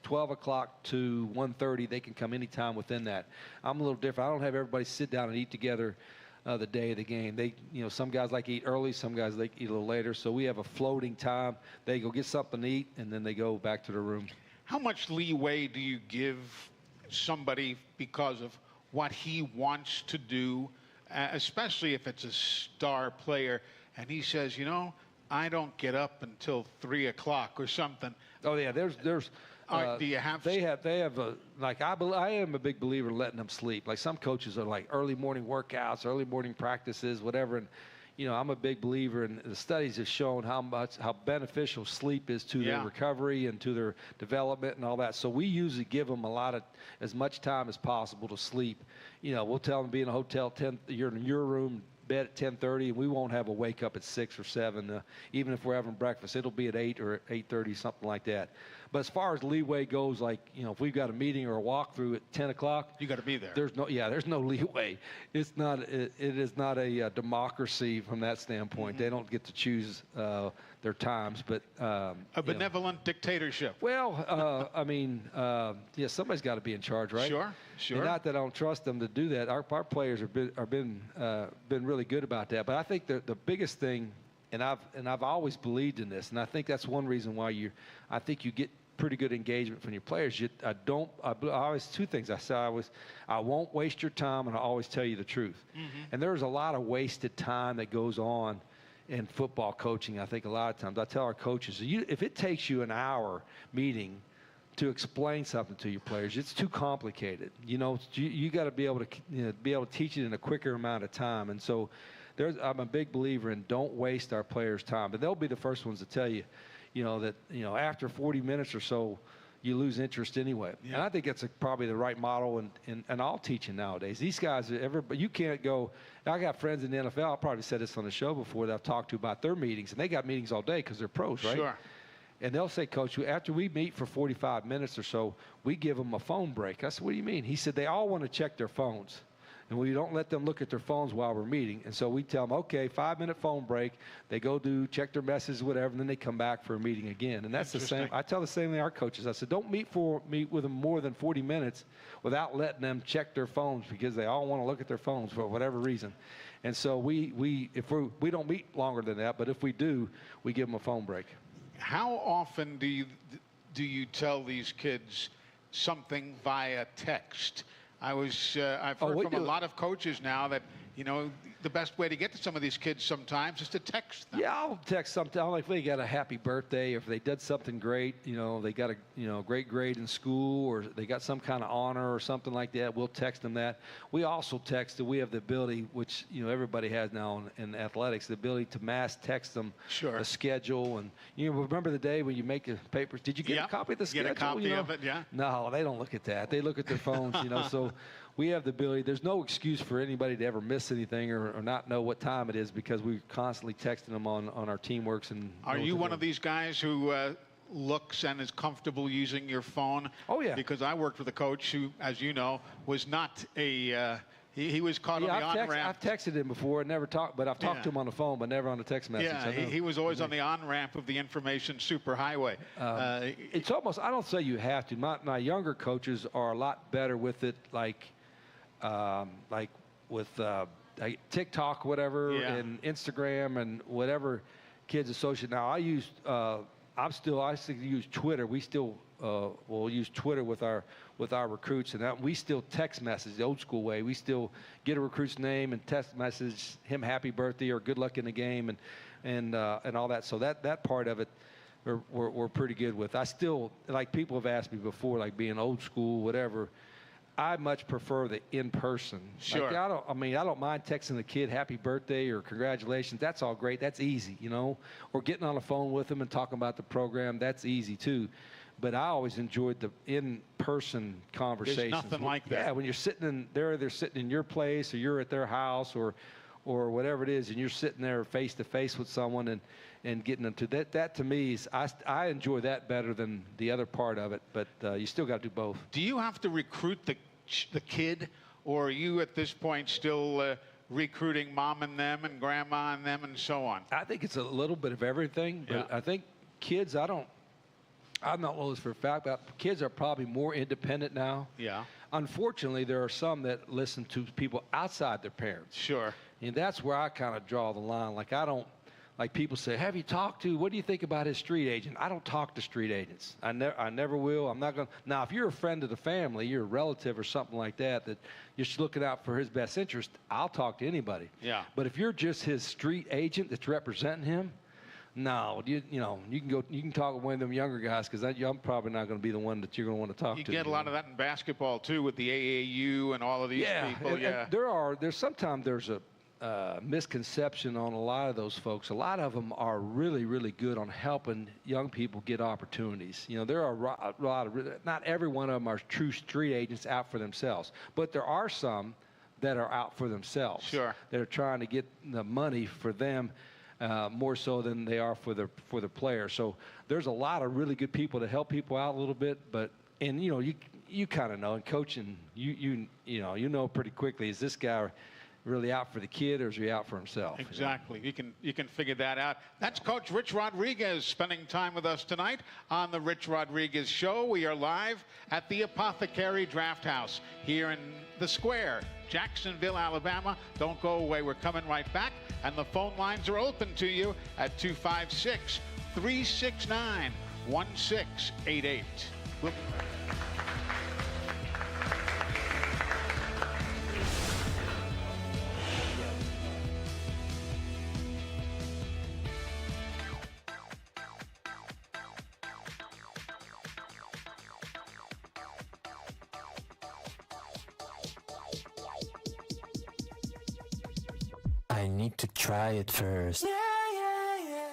12 o'clock to 1:30. They can come anytime within that. I'm a little different. I don't have everybody sit down and eat together the day of the game. Some guys like to eat early, some guys like to eat a little later. So we have a floating time. They go get something to eat, and then they go back to their room. How much leeway do you give somebody because of what he wants to do, especially if it's a star player, and he says, I don't get up until 3 o'clock or something? Oh yeah, there's. Do you have? They have I am a big believer in letting them sleep. Like some coaches are like early morning workouts, early morning practices, whatever. And I'm a big believer, and the studies have shown how beneficial sleep is to their recovery and to their development and all that. So we usually give them as much time as possible to sleep. We'll tell them be in a hotel, you're in your room, bed at 10:30, and we won't have a wake up at 6 or 7. Even if we're having breakfast, it'll be at 8 or 8:30, something like that. But as far as leeway goes, like if we've got a meeting or a walkthrough at 10 o'clock, you got to be there. There's no leeway. It is not a democracy from that standpoint. They don't get to choose their times, but a benevolent dictatorship. Well, somebody's got to be in charge, right? Sure. And not that I don't trust them to do that. Our players have been really good about that. But I think the biggest thing, and I've always believed in this, and I think that's one reason why I think you get pretty good engagement from your players. I always two things. I say I won't waste your time, and I always tell you the truth. Mm-hmm. And there's a lot of wasted time that goes on in football coaching. I think a lot of times I tell our coaches, if it takes you an hour meeting to explain something to your players, it's too complicated. You got to be able to teach it in a quicker amount of time. And so I'm a big believer in don't waste our players' time. But they'll be the first ones to tell you, that after 40 minutes or so, you lose interest anyway. Yeah. And I think that's probably the right model in all teaching nowadays. These guys, but you can't go. I got friends in the NFL. I probably said this on the show before that I've talked to about their meetings, and they got meetings all day because they're pros, right? Sure. And they'll say, Coach, after we meet for 45 minutes or so, we give them a phone break. I said, what do you mean? He said, they all want to check their phones. And we don't let them look at their phones while we're meeting. And so we tell them, okay, 5-minute phone break. They go check their messages, whatever, and then they come back for a meeting again. And that's the same. I tell the same thing to our coaches. I said, don't meet with them more than 40 minutes without letting them check their phones because they all want to look at their phones for whatever reason. And so we don't meet longer than that, but if we do, we give them a phone break. How often do you tell these kids something via text? I've heard from a lot of coaches now that, the best way to get to some of these kids sometimes is to text them. Yeah, I'll text something. Like if they got a happy birthday, or if they did something great, they got a great grade in school, or they got some kind of honor or something like that, we'll text them that. We also text that we have the ability, which, everybody has now in athletics, the ability to mass text them a schedule. And, remember the day when you make the papers? Did you get a copy of the schedule? Get a copy of it, yeah. No, they don't look at that. They look at their phones, so we have the ability. There's no excuse for anybody to ever miss anything or not know what time it is because we're constantly texting them on our Teamworks. And are you one of these guys who looks and is comfortable using your phone? Oh, yeah. Because I worked with a coach who, as you know, was not a he was caught on the on-ramp. I've texted him before and never talked, but I've talked to him on the phone, but never on the text message. Yeah, he was always on the on-ramp of the information superhighway. It's almost, I don't say you have to. My younger coaches are a lot better with it, like with TikTok, whatever, and Instagram and whatever kids associate. Now I still use Twitter. We still will use Twitter with our recruits, and we still text message the old school way. We still get a recruit's name and text message him happy birthday or good luck in the game and all that. So that part of it we're pretty good with. I still, like people have asked me before, like being old school, whatever. I much prefer the in-person. Sure. Like I don't mind texting the kid happy birthday or congratulations. That's all great. That's easy, Or getting on the phone with them and talking about the program. That's easy too. But I always enjoyed the in-person conversations. There's nothing like that. Yeah, when you're sitting they're sitting in your place or you're at their house or whatever it is, and you're sitting there face to face with someone and getting into that. That to me is I enjoy that better than the other part of it. But you still got to do both. Do you have to recruit the kid, or are you at this point still recruiting mom and them and grandma and them and so on? I think it's a little bit of everything. But I think kids, I'm not always for a fact, but kids are probably more independent now. Yeah. Unfortunately, there are some that listen to people outside their parents. Sure. And that's where I kind of draw the line. Like people say, have you talked to, what do you think about his street agent? I don't talk to street agents. I never will. I'm not going to. Now, if you're a friend of the family, you're a relative or something like that you're just looking out for his best interest, I'll talk to anybody. Yeah. But if you're just his street agent that's representing him, no, you can talk with one of them younger guys because I'm probably not going to be the one that you're going to want to talk to. You get a lot of that in basketball too, with the AAU and all of these people. And there's sometimes there's a misconception on a lot of those folks. A lot of them are really, really good on helping young people get opportunities. There are a lot of, not every one of them are true street agents out for themselves, but there are some that are out for themselves. Sure. That are trying to get the money for them more so than they are for the player. So there's a lot of really good people to help people out a little bit, and you kind of know in coaching, you know pretty quickly, is this guy really out for the kid or is he out for himself? Exactly. You can figure that out. That's Coach Rich Rodriguez spending time with us tonight on the Rich Rodriguez Show. We are live at the Apothecary Draft House here in the Square, Jacksonville, Alabama. Don't go away. We're coming right back, and the phone lines are open to you at 256-369-1688. I need to try it first.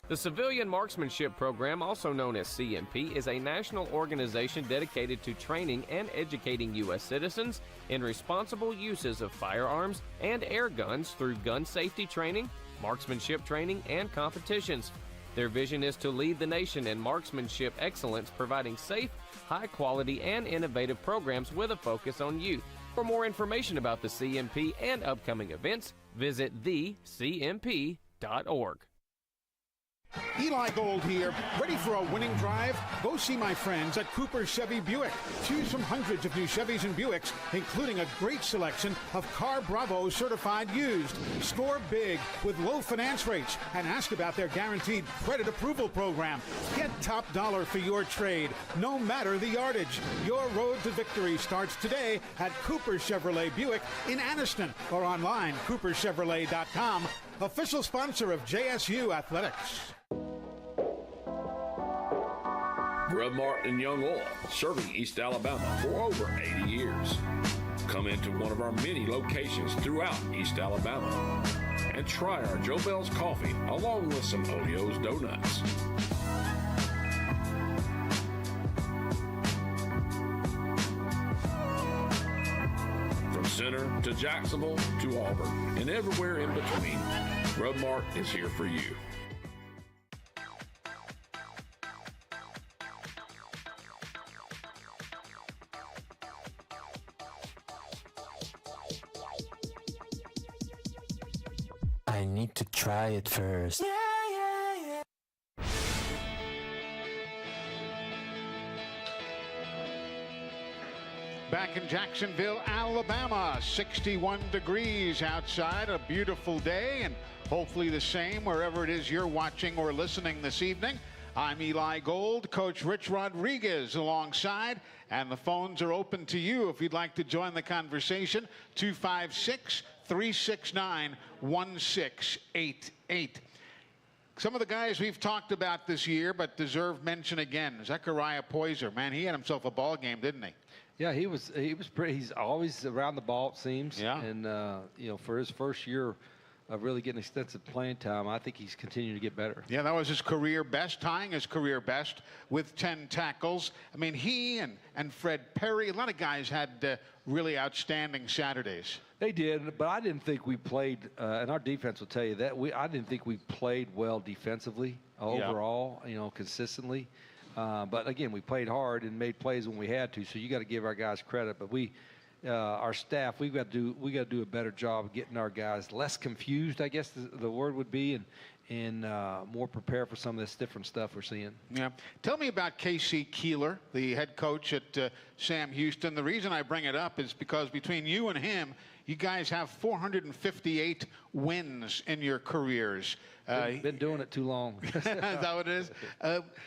The Civilian Marksmanship Program, also known as CMP, is a national organization dedicated to training and educating U.S. citizens in responsible uses of firearms and air guns through gun safety training, marksmanship training, and competitions. Their vision is to lead the nation in marksmanship excellence, providing safe, high-quality, and innovative programs with a focus on youth. For more information about the CMP and upcoming events, visit thecmp.org. Eli Gold here, ready for a winning drive? Go see my friends at Cooper Chevy Buick. Choose from hundreds of new Chevys and Buicks, including a great selection of Car Bravo certified used. Score big with low finance rates and ask about their guaranteed credit approval program. Get top dollar for your trade, no matter the yardage. Your road to victory starts today at Cooper Chevrolet Buick in Anniston or online, cooperchevrolet.com. Official sponsor of JSU Athletics. Grub Mart and Young Oil, serving East Alabama for over 80 years. Come into one of our many locations throughout East Alabama and try our Joe Bell's coffee along with some Olio's donuts. From Center to Jacksonville to Auburn and everywhere in between, Grub Mart is here for you. I need to try it first. Back in Jacksonville, Alabama, 61 degrees outside, a beautiful day, and hopefully the same wherever it is you're watching or listening this evening. I'm Eli Gold, Coach Rich Rodriguez alongside, and the phones are open to you if you'd like to join the conversation, 256-369-1688. Some of the guys we've talked about this year but deserve mention again. Zechariah Poyser, man, he had himself a ball game, didn't he? Yeah, he was pretty. He's always around the ball, it seems. Yeah. And you know, for his first year of really getting extensive playing time, I think he's continuing to get better. Yeah, that was his career best, tying his career best with 10 tackles. I mean, he and Fred Perry, a lot of guys had really outstanding Saturdays. They did, but I didn't think we played, and our defense will tell you that, I didn't think we played well defensively overall, you know, consistently. But again, we played hard and made plays when we had to, so you got to give our guys credit. But our staff, we got to do a better job of getting our guys less confused, I guess the word would be, and more prepared for some of this different stuff we're seeing. Yeah. Tell me about Casey Keeler, the head coach at Sam Houston. The reason I bring it up is because between you and him, you guys have 458 wins in your careers. Been doing it too long. Is that what it is?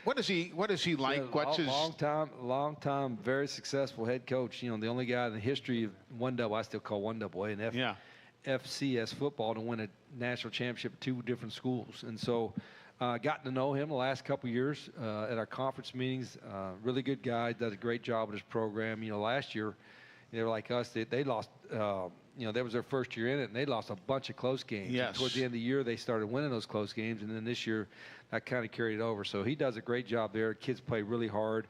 What is he like? What's his long time, very successful head coach. You know, the only guy in the history of I still call 1AA and FCS football to win a national championship at 2 different schools. And so gotten to know him the last couple of years at our conference meetings. Really good guy, does a great job with his program. You know, last year they were like us. They lost. You know, that was their first year in it, and they lost a bunch of close games. Yes. And towards the end of the year, they started winning those close games, and then this year, that kind of carried over. So he does a great job there. Kids play really hard.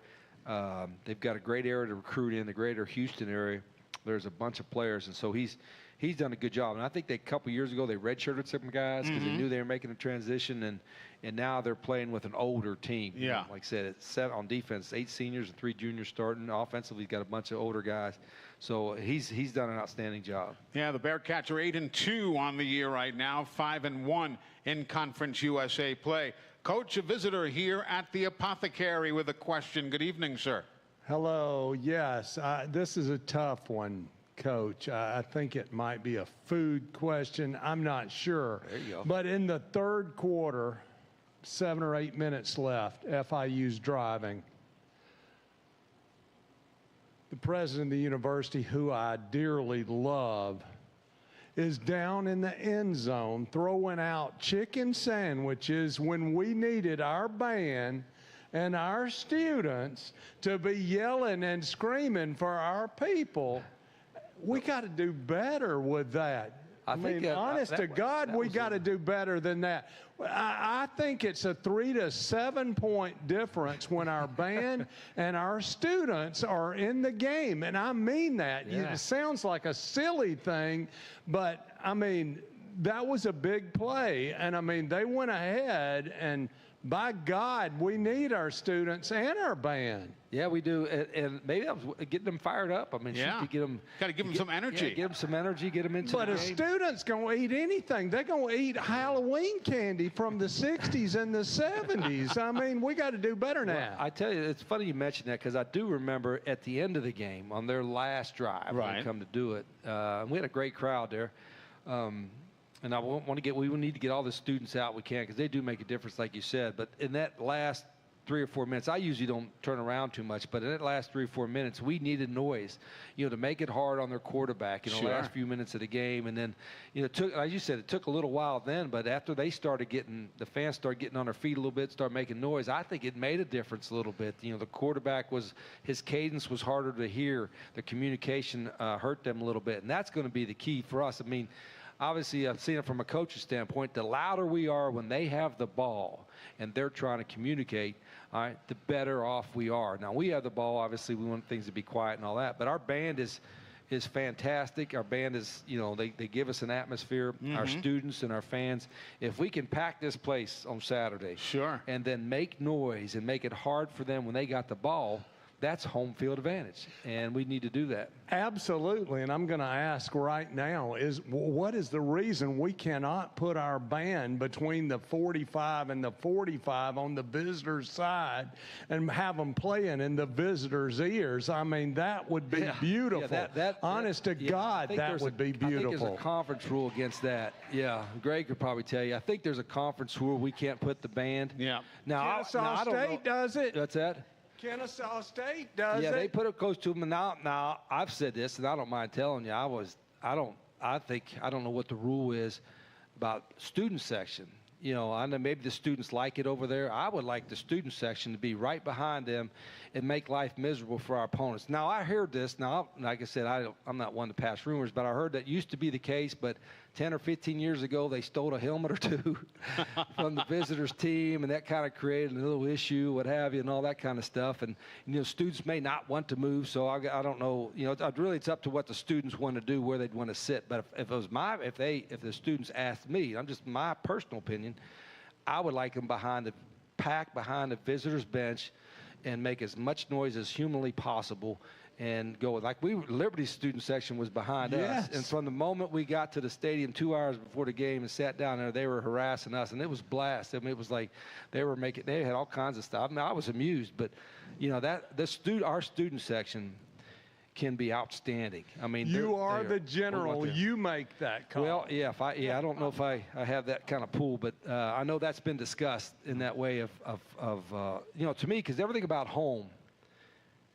They've got a great area to recruit in, the greater Houston area. There's a bunch of players, and so he's done a good job. And I think a couple years ago, they redshirted some guys because they knew they were making a transition, and now they're playing with an older team. Yeah. You know, like I said, it's 7 on defense, 8 seniors and 3 juniors starting. Offensively, he's got a bunch of older guys. So he's done an outstanding job. Yeah, the Bearcats are 8-2 on the year right now, 5-1 in Conference USA play. Coach, a visitor here at the Apothecary with a question. Good evening, sir. Hello. Yes, this is a tough one, Coach. I think it might be a food question. I'm not sure. There you go. But in the third quarter, 7 or 8 minutes left, FIU's driving. The president of the university, who I dearly love, is down in the end zone throwing out chicken sandwiches when we needed our band and our students to be yelling and screaming for our people. We got to do better with that. I mean, honest to God, we got to do better than that. I think it's a 3 to 7 point difference when our band and our students are in the game. And I mean that. It sounds like a silly thing, but I mean, that was a big play. And I mean, they went ahead, and by God, we need our students and our band. Yeah, we do, and maybe that was getting them fired up. I mean, yeah, get them, got to give them some energy. Yeah, give them some energy, get them into the game. But a student's going to eat anything. They're going to eat Halloween candy from the 60s and the 70s. I mean, we got to do better now. Well, I tell you, it's funny you mention that, because I do remember at the end of the game, on their last drive, when they come to do it, we had a great crowd there. And we need to get all the students out we can, because they do make a difference, like you said. But in that last 3 or 4 minutes, I usually don't turn around too much, but in that last 3 or 4 minutes, we needed noise, to make it hard on their quarterback in the last few minutes of the game. And then, it took, as you said, it took a little while then, but after the fans started getting on their feet a little bit, started making noise, I think it made a difference a little bit. The quarterback his cadence was harder to hear. The communication hurt them a little bit, and that's going to be the key for us. I mean, obviously, I've seen it from a coach's standpoint. The louder we are when they have the ball and they're trying to communicate, all right, the better off we are. Now, we have the ball. Obviously, we want things to be quiet and all that. But our band is fantastic. Our band is, they give us an atmosphere, our students and our fans. If we can pack this place on Saturday and then make noise and make it hard for them when they got the ball, that's home field advantage, and we need to do that. Absolutely, and I'm going to ask right now, what is the reason we cannot put our band between the 45 and the 45 on the visitor's side and have them playing in the visitor's ears? I mean, that would be beautiful. Honest to God, that would be beautiful. I think there's a conference rule against that. Yeah, Greg could probably tell you. I think there's a conference rule we can't put the band. Yeah. Now, Kennesaw State does it. What's that? Kennesaw State does it. Yeah, they put it close to them. Now I've said this, and I don't mind telling you, I don't know what the rule is about student section. I know maybe the students like it over there. I would like the student section to be right behind them and make life miserable for our opponents. Now, I heard this. Now, like I said, I'm not one to pass rumors, but I heard that used to be the case, but 10 or 15 years ago, they stole a helmet or two from the visitors team, and that kind of created a little issue, what have you, and all that kind of stuff. And, students may not want to move, so I don't know. Really, it's up to what the students want to do, where they'd want to sit. But if the students asked me, I'm just my personal opinion, I would like them behind the visitors bench and make as much noise as humanly possible and go like Liberty's student section was behind us. And from the moment we got to the stadium 2 hours before the game and sat down there, they were harassing us, and it was blast. I mean, it was like they had all kinds of stuff. I mean, I was amused, but our student section can be outstanding. I mean, you are the general. You make that call. Well, yeah. I don't know if I have that kind of pull, but I know that's been discussed in that way of to me, because everything about home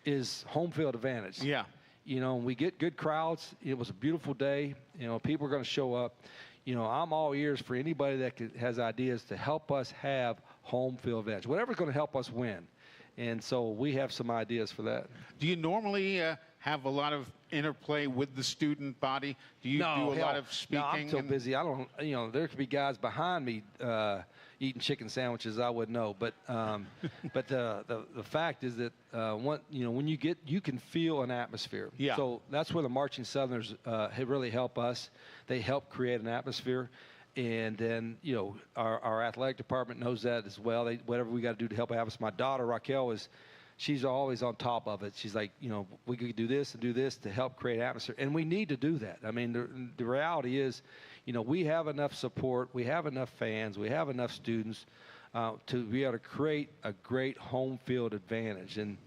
is home field advantage. Yeah. We get good crowds. It was a beautiful day. People are going to show up. I'm all ears for anybody that has ideas to help us have home field advantage. Whatever's going to help us win. And so we have some ideas for that. Do you normally have a lot of interplay with the student body? Do you do a lot of speaking? No, I'm so busy. I don't. There could be guys behind me eating chicken sandwiches. I wouldn't know. But but the fact is that when you can feel an atmosphere. Yeah. So that's where the Marching Southerners really help us. They help create an atmosphere. And then, our athletic department knows that as well. Whatever we got to do to help have us. My daughter, Raquel, she's always on top of it. She's like, we could do this and do this to help create atmosphere. And we need to do that. I mean, the reality is, we have enough support. We have enough fans. We have enough students to be able to create a great home field advantage. And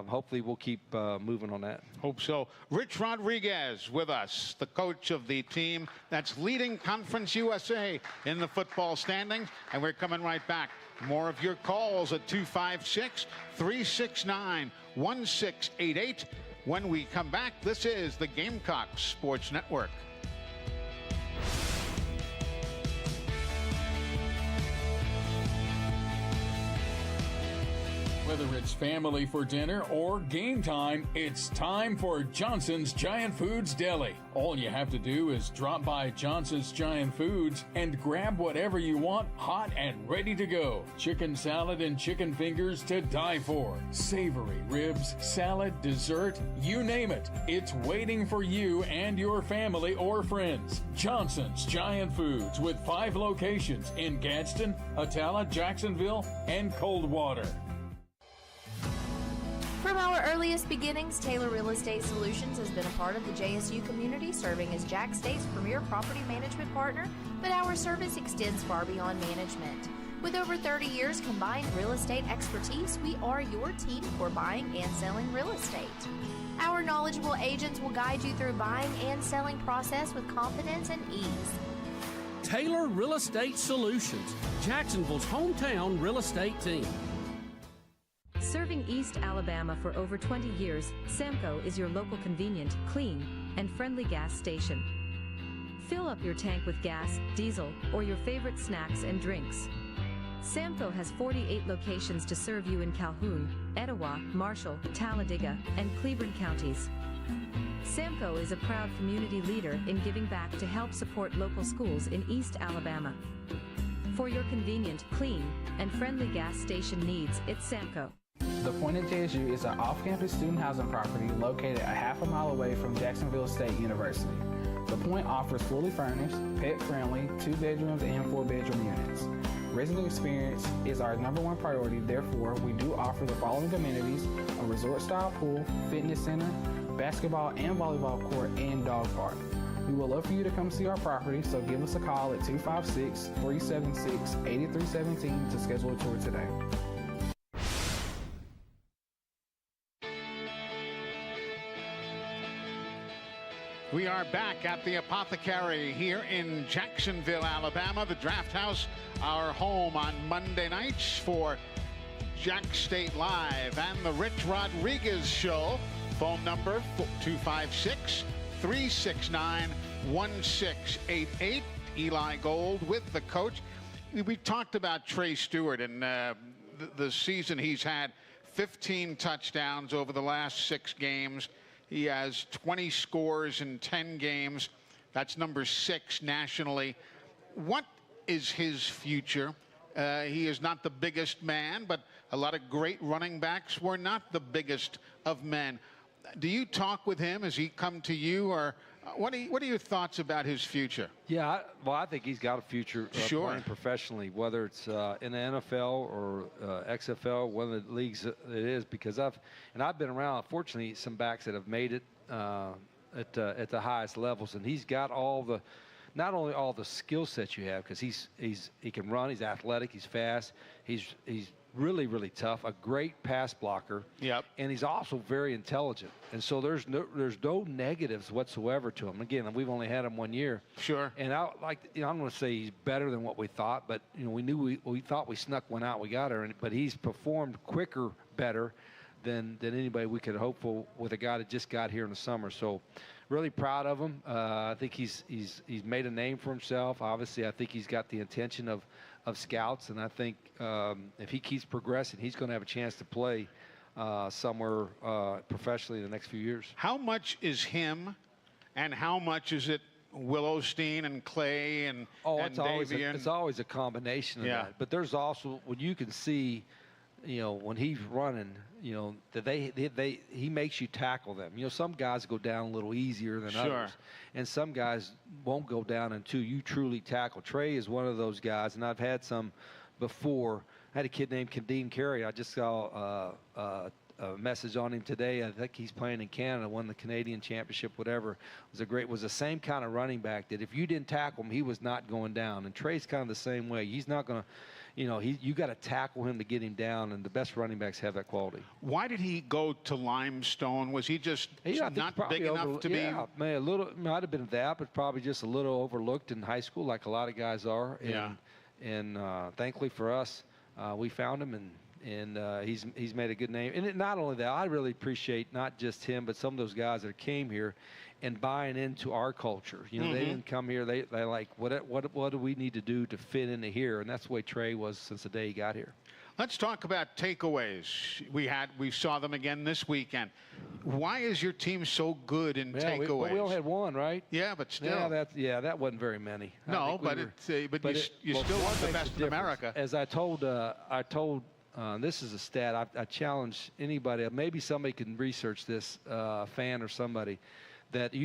hopefully we'll keep moving on that. Hope so. Rich Rodriguez with us, the coach of the team that's leading Conference USA in the football standings. And we're coming right back. More of your calls at 256-369-1688. When we come back, this is the Gamecocks Sports Network. Whether it's family for dinner or game time, it's time for Johnson's Giant Foods Deli. All you have to do is drop by Johnson's Giant Foods and grab whatever you want, hot and ready to go. Chicken salad and chicken fingers to die for. Savory ribs, salad, dessert, you name it. It's waiting for you and your family or friends. Johnson's Giant Foods with 5 locations in Gadsden, Atala, Jacksonville, and Coldwater. From our earliest beginnings, Taylor Real Estate Solutions has been a part of the JSU community, serving as Jack State's premier property management partner, but our service extends far beyond management. With over 30 years combined real estate expertise, we are your team for buying and selling real estate. Our knowledgeable agents will guide you through buying and selling process with confidence and ease. Taylor Real Estate Solutions, Jacksonville's hometown real estate team. Serving East Alabama for over 20 years, Samco is your local convenient, clean, and friendly gas station. Fill up your tank with gas, diesel, or your favorite snacks and drinks. Samco has 48 locations to serve you in Calhoun, Etowah, Marshall, Talladega, and Cleveland counties. Samco is a proud community leader in giving back to help support local schools in East Alabama. For your convenient, clean, and friendly gas station needs, it's Samco. The Point at JSU is an off-campus student housing property located a half a mile away from Jacksonville State University. The Point offers fully furnished, pet-friendly, 2 bedrooms and 4 bedroom units. Resident experience is our #1 priority, therefore we do offer the following amenities: a resort-style pool, fitness center, basketball and volleyball court, and dog park. We would love for you to come see our property, so give us a call at 256-376-8317 to schedule a tour today. We are back at the Apothecary here in Jacksonville, Alabama. The Draft House, our home on Monday nights for Jack State Live and the Rich Rodriguez Show. Phone number 256-369-1688. Eli Gold with the coach. We talked about Trey Stewart and the season he's had. 15 touchdowns over the last 6 games. He has 20 scores in 10 games. That's number 6 nationally. What is his future? He is not the biggest man, but a lot of great running backs were not the biggest of men. Do you talk with him? Has he come to you? Or what are your thoughts about his future? Yeah, I think he's got a future playing professionally, whether it's in the NFL or XFL, one of the leagues it is, because I've been around, fortunately, some backs that have made it at the highest levels, and he's got not only all the skill sets you have, because he can run, he's athletic, he's fast, he's really, really tough, a great pass blocker. Yep. And he's also very intelligent. And so there's no negatives whatsoever to him. Again, we've only had him 1 year. Sure. And I'm going to say he's better than what we thought, but we thought we snuck one out. We got her, but he's performed quicker, better than anybody we could hope for with a guy that just got here in the summer. So really proud of him. I think he's made a name for himself. Obviously, I think he's got the attention of scouts, and I think if he keeps progressing, he's going to have a chance to play somewhere professionally in the next few years. How much is him, and how much is it Will Osteen and Clay and Davian? It's always a combination of that. But there's also, when you can see, when he's running, that he makes you tackle them. Some guys go down a little easier than others, and some guys won't go down until you truly tackle. Trey is one of those guys, and I've had some before. I had a kid named Kadeem Carey. I just saw a message on him today. I think he's playing in Canada, won the Canadian Championship, whatever. Was the same kind of running back that if you didn't tackle him, he was not going down. And Trey's kind of the same way. He's not going to. You got to tackle him to get him down, and the best running backs have that quality. Why did he go to Limestone? Was he just not big enough to be? Yeah, a little might have been that, but probably just a little overlooked in high school, like a lot of guys are. And thankfully for us, we found him, and he's made a good name. And not only that, I really appreciate not just him, but some of those guys that came here and buying into our culture. They didn't come here. They like, what do we need to do to fit into here? And that's the way Trey was since the day he got here. Let's talk about takeaways. We saw them again this weekend. Why is your team so good in takeaways? We only had one, right? Yeah, but still. That wasn't very many. No, but you still want the best in America. As I told this is a stat. I challenge anybody. Maybe somebody can research this, fan or somebody. That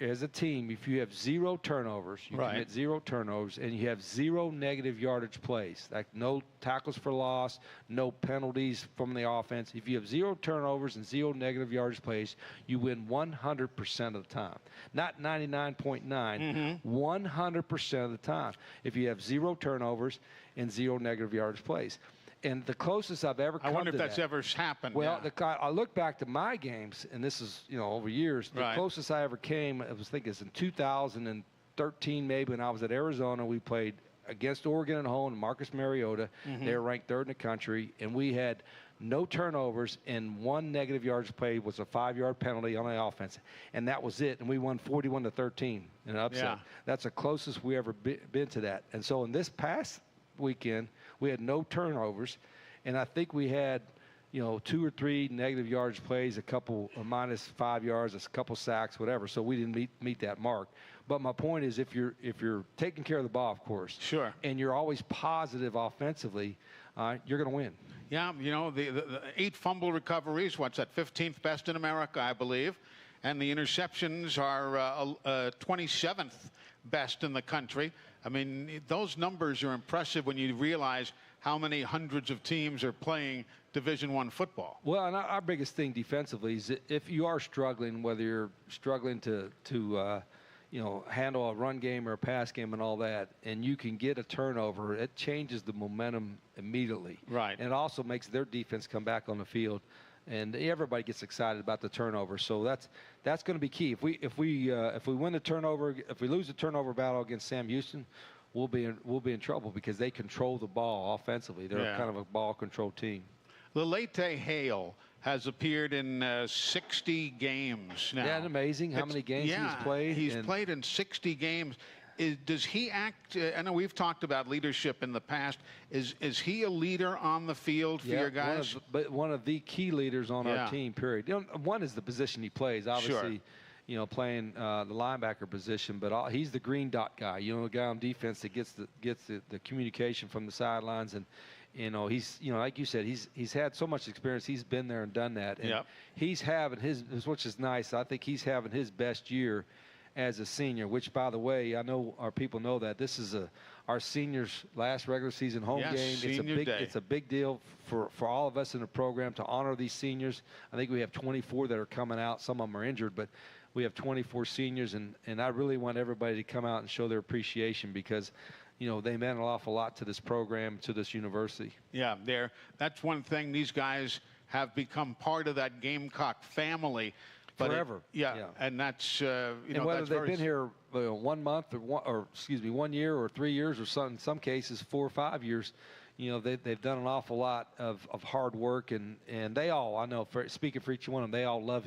as a team, if you have 0 turnovers, you commit 0 turnovers, and you have 0 negative yardage plays, like no tackles for loss, no penalties from the offense. If you have 0 turnovers and 0 negative yardage plays, you win 100% of the time. Not 99.9, 100% of the time. If you have 0 turnovers and 0 negative yardage plays. And the closest I've ever come to that. I wonder if that's ever happened. Well, I look back to my games, and this is, over years. The closest I ever came, I think it's in 2013 maybe, when I was at Arizona. We played against Oregon at home, Marcus Mariota. They were ranked 3rd in the country, and we had no turnovers, and 1 negative yards play was a 5-yard penalty on the offense. And that was it, and we won 41-13 in an upset. Yeah. That's the closest we ever been to that. And so in this past weekend, we had no turnovers, and I think we had 2 or 3 negative yardage plays, a couple minus 5 yards, a couple sacks, whatever. So we didn't meet that mark. But my point is, if you're taking care of the ball, of course, and you're always positive offensively, you're going to win. Yeah, the 8 fumble recoveries. What's that? 15th best in America, I believe, and the interceptions are 27th best in the country. I mean, those numbers are impressive when you realize how many hundreds of teams are playing Division I football. Well, and our biggest thing defensively is if you are struggling, whether you're struggling to handle a run game or a pass game and all that, and you can get a turnover, it changes the momentum immediately. Right. And it also makes their defense come back on the field. And everybody gets excited about the turnover, so that's going to be key. If we win the turnover, if we lose the turnover battle against Sam Houston, we'll be in trouble because they control the ball offensively. They're kind of a ball control team. Lelete Hale has appeared in 60 games now. Yeah, and amazing how many games he's played. He's played in 60 games. Does he act? I know we've talked about leadership in the past. Is he a leader on the field for your guys? One of the key leaders on our team. Period. One is the position he plays. Obviously, playing the linebacker position, but he's the green dot guy. The guy on defense that gets the communication from the sidelines, and he's like you said, he's had so much experience. He's been there and done that, and he's having which is nice. I think he's having his best year as a senior, which, by the way, I know our people know that this is our seniors' last regular season home game. It's a big deal for all of us in the program to honor these seniors. I think we have 24 that are coming out. Some of them are injured, but we have 24 seniors, and I really want everybody to come out and show their appreciation because they meant an awful lot to this program, to this university. Yeah, that's one thing. These guys have become part of that Gamecock family. Forever. And that's and whether they've been here 1 month or 1 year or 3 years or in some cases 4 or 5 years, they've done an awful lot of hard work, and they all, I know, speaking for each one of them, they all love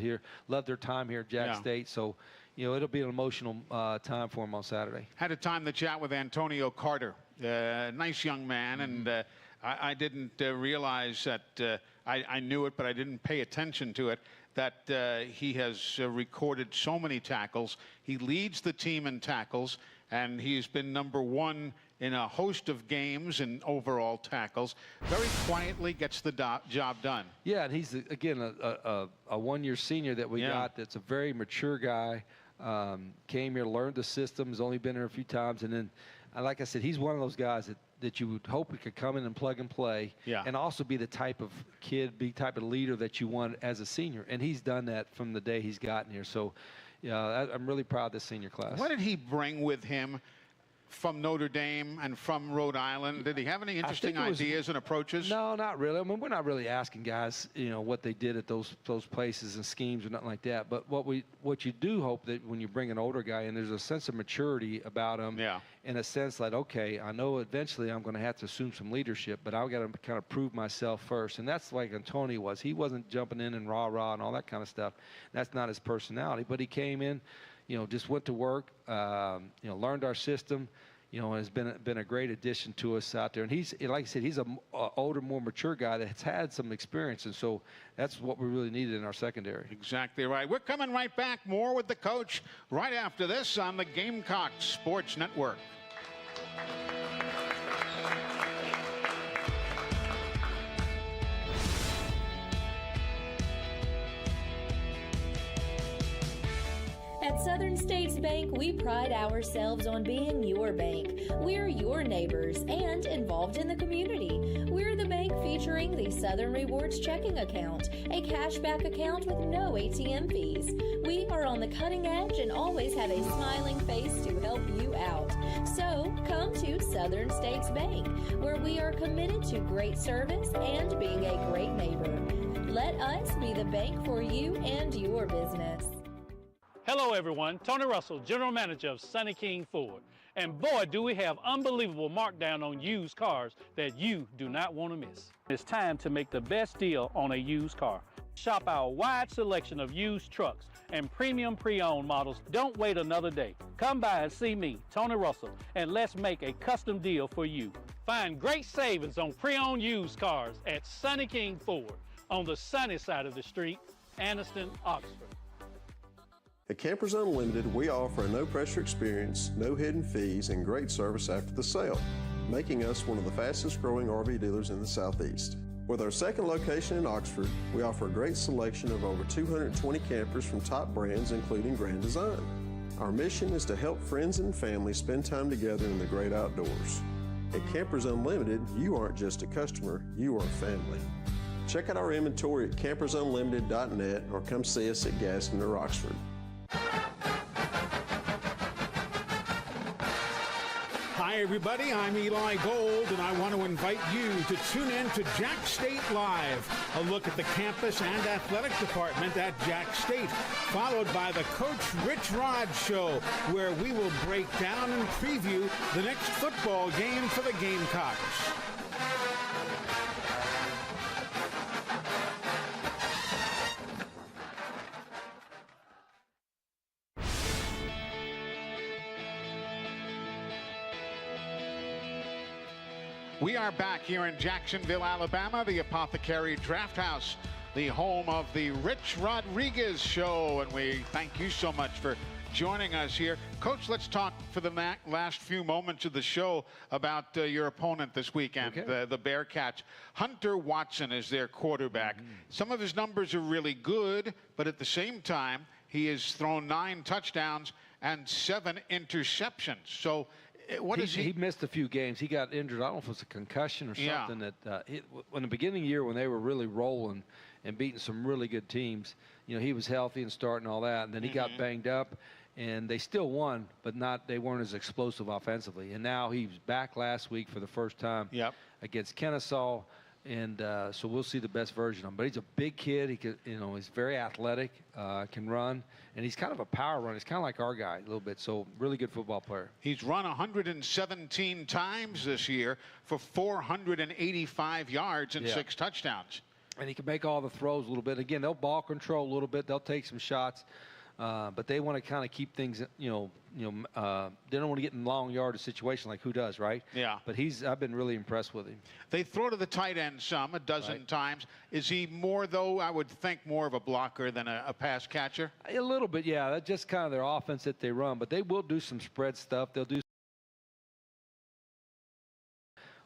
their time here at Jack State. So it'll be an emotional time for them on Saturday. Had a time to chat with Antonio Carter, nice young man, and I didn't realize that I knew it, but I didn't pay attention to it. That he has recorded so many tackles. He leads the team in tackles, and he's been #1 in a host of games in overall tackles. Very quietly gets the job done. Yeah, and he's, again, a one-year senior that we got that's a very mature guy. Came here, learned the system, has only been here a few times, and then, like I said, he's one of those guys that you would hope could come in and plug and play, and also be the type of kid, type of leader that you want as a senior. And he's done that from the day he's gotten here. So, I'm really proud of this senior class. What did he bring with him from Notre Dame and from Rhode Island? Did he have any interesting ideas and approaches? No, not really. I mean, we're not really asking guys, what they did at those places and schemes or nothing like that. But what you do hope that when you bring an older guy in, there's a sense of maturity about him. Yeah. In a sense like, okay, I know eventually I'm going to have to assume some leadership, but I've got to kind of prove myself first. And that's like Antonio was. He wasn't jumping in and rah-rah and all that kind of stuff. That's not his personality. But he came in, just went to work, learned our system, you know, has been a great addition to us out there. And he's, like I said, he's a older, more mature guy that's had some experience, and so that's what we really needed in our secondary. Exactly right. We're coming right back. More with the coach right after this on the Gamecocks Sports Network. At Southern States Bank, we pride ourselves on being your bank. We're your neighbors and involved in the community. We're the bank featuring the Southern Rewards checking account, a cashback account with no ATM fees. We are on the cutting edge and always have a smiling face to help you out. So come to Southern States Bank, where we are committed to great service and being a great neighbor. Let us be the bank for you and your business. Hello everyone, Tony Russell, General Manager of Sonny King Ford. And boy, do we have unbelievable markdown on used cars that you do not want to miss. It's time to make the best deal on a used car. Shop our wide selection of used trucks and premium pre-owned models. Don't wait another day. Come by and see me, Tony Russell, and let's make a custom deal for you. Find great savings on pre-owned used cars at Sonny King Ford on the sunny side of the street, Anniston, Oxford. At Campers Unlimited, we offer a no-pressure experience, no hidden fees, and great service after the sale, making us one of the fastest-growing RV dealers in the Southeast. With our second location in Oxford, we offer a great selection of over 220 campers from top brands, including Grand Design. Our mission is to help friends and family spend time together in the great outdoors. At Campers Unlimited, you aren't just a customer, you are family. Check out our inventory at campersunlimited.net or come see us at Gaston or Oxford. Hi, everybody. I'm Eli Gold, and I want to invite you to tune in to Jack State Live, a look at the campus and athletic department at Jack State, followed by the Coach Rich Rod Show, where we will break down and preview the next football game for the Gamecocks. We are back here in Jacksonville, Alabama, the Apothecary Draft House, the home of the Rich Rodriguez Show, and we thank you so much for joining us here. Coach, let's talk for the last few moments of the show about your opponent this weekend, the Bearcats. Hunter Watson is their quarterback. Some of his numbers are really good, but at the same time, he has thrown 9 touchdowns and 7 interceptions. So what is he missed a few games. He got injured. I don't know if it was a concussion or something. That in the beginning of the year when they were really rolling and beating some really good teams, you know, he was healthy and starting all that, and then he got banged up, and they still won, but they weren't as explosive offensively. And now he's back last week for the first time against Kennesaw. And so we'll see the best version of him. But he's a big kid. He could, you know, he's very athletic, can run, and he's kind of a power runner. He's kind of like our guy a little bit. So really good football player. He's run 117 times this year for 485 yards and 6 touchdowns. And he can make all the throws a little bit. Again, they'll ball control a little bit. They'll take some shots. But they want to kind of keep things, they don't want to get in long yardage situation like who does, right? Yeah. But I've been really impressed with him. They throw to the tight end a dozen times. Is he more, though, I would think more of a blocker than a pass catcher? A little bit, yeah. That's just kind of their offense that they run. But they will do some spread stuff. They'll do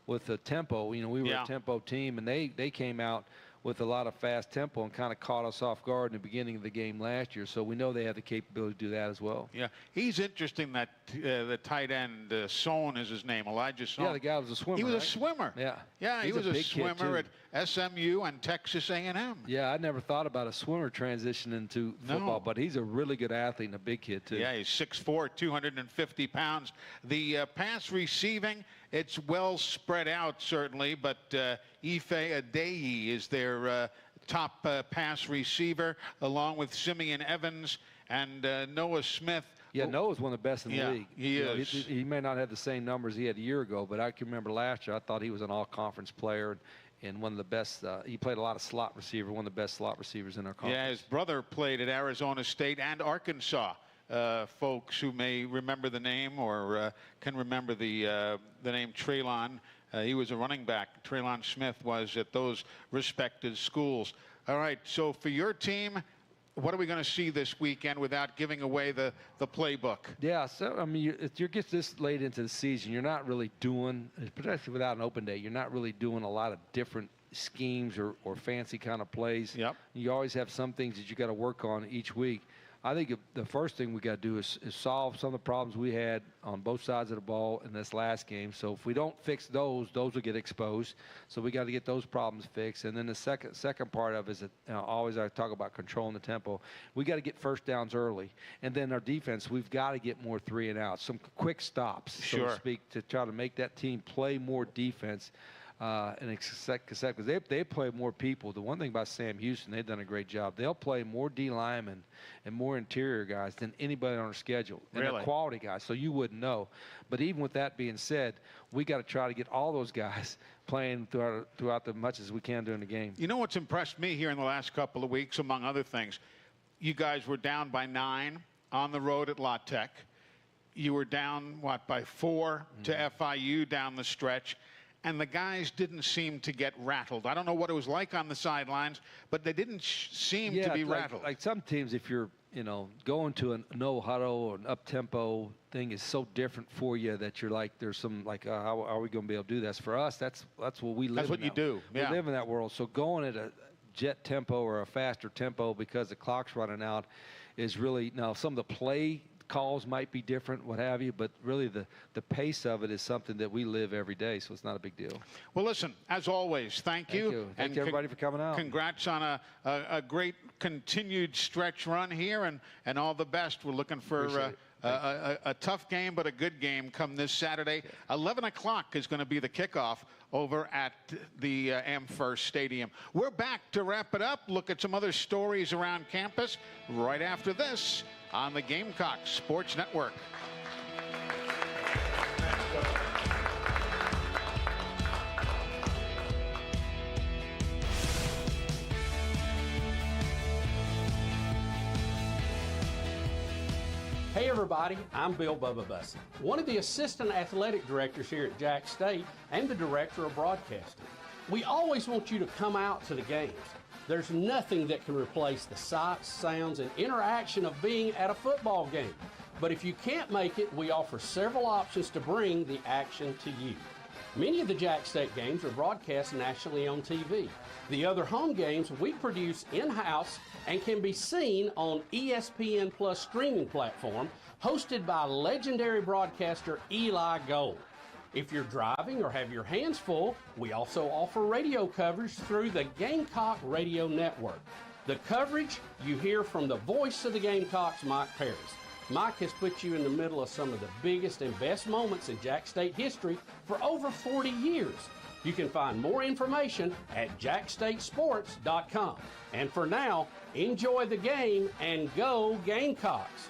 with the tempo. You know, we were a tempo team, and they came out with a lot of fast tempo and kind of caught us off guard in the beginning of the game last year. So we know they have the capability to do that as well. Yeah, he's interesting that the tight end, Sohn is his name, Elijah Sohn. Yeah, the guy was a swimmer. He was a swimmer. Yeah. Yeah, he was a swimmer at SMU and Texas A&M. Yeah, I never thought about a swimmer transition into football, but he's a really good athlete and a big kid, too. Yeah, he's 6'4", 250 pounds. The pass receiving, it's well spread out, certainly, but Ife Adeyi is their top pass receiver, along with Simeon Evans and Noah Smith. Yeah, Noah's one of the best in the league. He is. He may not have the same numbers he had a year ago, but I can remember last year I thought he was an all-conference player and one of the best. He played a lot of slot receiver, one of the best slot receivers in our conference. Yeah, his brother played at Arizona State and Arkansas. folks who may remember the name or can remember the name Traylon. He was a running back. Traylon Smith was at those respected schools. All right, so for your team, what are we going to see this weekend without giving away the playbook? Yeah, so, I mean, if you get this late into the season, you're not really doing, particularly without an open day, you're not really doing a lot of different schemes or fancy kind of plays. Yep. You always have some things that you got to work on each week. I think the first thing we got to do is solve some of the problems we had on both sides of the ball in this last game. So if we don't fix those will get exposed. So we got to get those problems fixed. And then the second part of it is that, always I talk about controlling the tempo. We got to get first downs early. And then our defense, we've got to get more 3 and outs, some quick stops, so to speak, to try to make that team play more defense. And because they play more people. The one thing about Sam Houston, they've done a great job. They'll play more D linemen and more interior guys than anybody on our schedule. And they're quality guys, so you wouldn't know. But even with that being said, we got to try to get all those guys playing throughout the much as we can during the game. You know what's impressed me here in the last couple of weeks, among other things? You guys were down by 9 on the road at La Tech. You were down, by 4 to FIU down the stretch. And the guys didn't seem to get rattled. I don't know what it was like on the sidelines, but they didn't seem to be rattled. Like some teams, if you're, going to a no huddle or an up-tempo thing is so different for you that you're like, there's some how are we going to be able to do this? For us, that's what we live in. That's what you do. We live in that world. So going at a jet tempo or a faster tempo because the clock's running out is really, now some of the play calls might be different, what have you, but really the pace of it is something that we live every day, so it's not a big deal. Well, listen, as always, thank you. Thank you, everybody, for coming out. Congrats on a great continued stretch run here, and all the best. We're looking for a tough game, but a good game come this Saturday. 11 o'clock is going to be the kickoff over at the Amherst Stadium. We're back to wrap it up, look at some other stories around campus right after this on the Gamecocks Sports Network. Hey everybody, I'm Bill Bubba Bussey, one of the assistant athletic directors here at Jack State and the director of broadcasting. We always want you to come out to the games. There's nothing that can replace the sights, sounds, and interaction of being at a football game. But if you can't make it, we offer several options to bring the action to you. Many of the Jack State games are broadcast nationally on TV. The other home games we produce in-house and can be seen on ESPN Plus streaming platform hosted by legendary broadcaster Eli Gold. If you're driving or have your hands full, we also offer radio coverage through the Gamecock Radio Network. The coverage you hear from the voice of the Gamecocks, Mike Paris. Mike has put you in the middle of some of the biggest and best moments in Jack State history for over 40 years. You can find more information at jackstatesports.com. And for now, enjoy the game and go Gamecocks.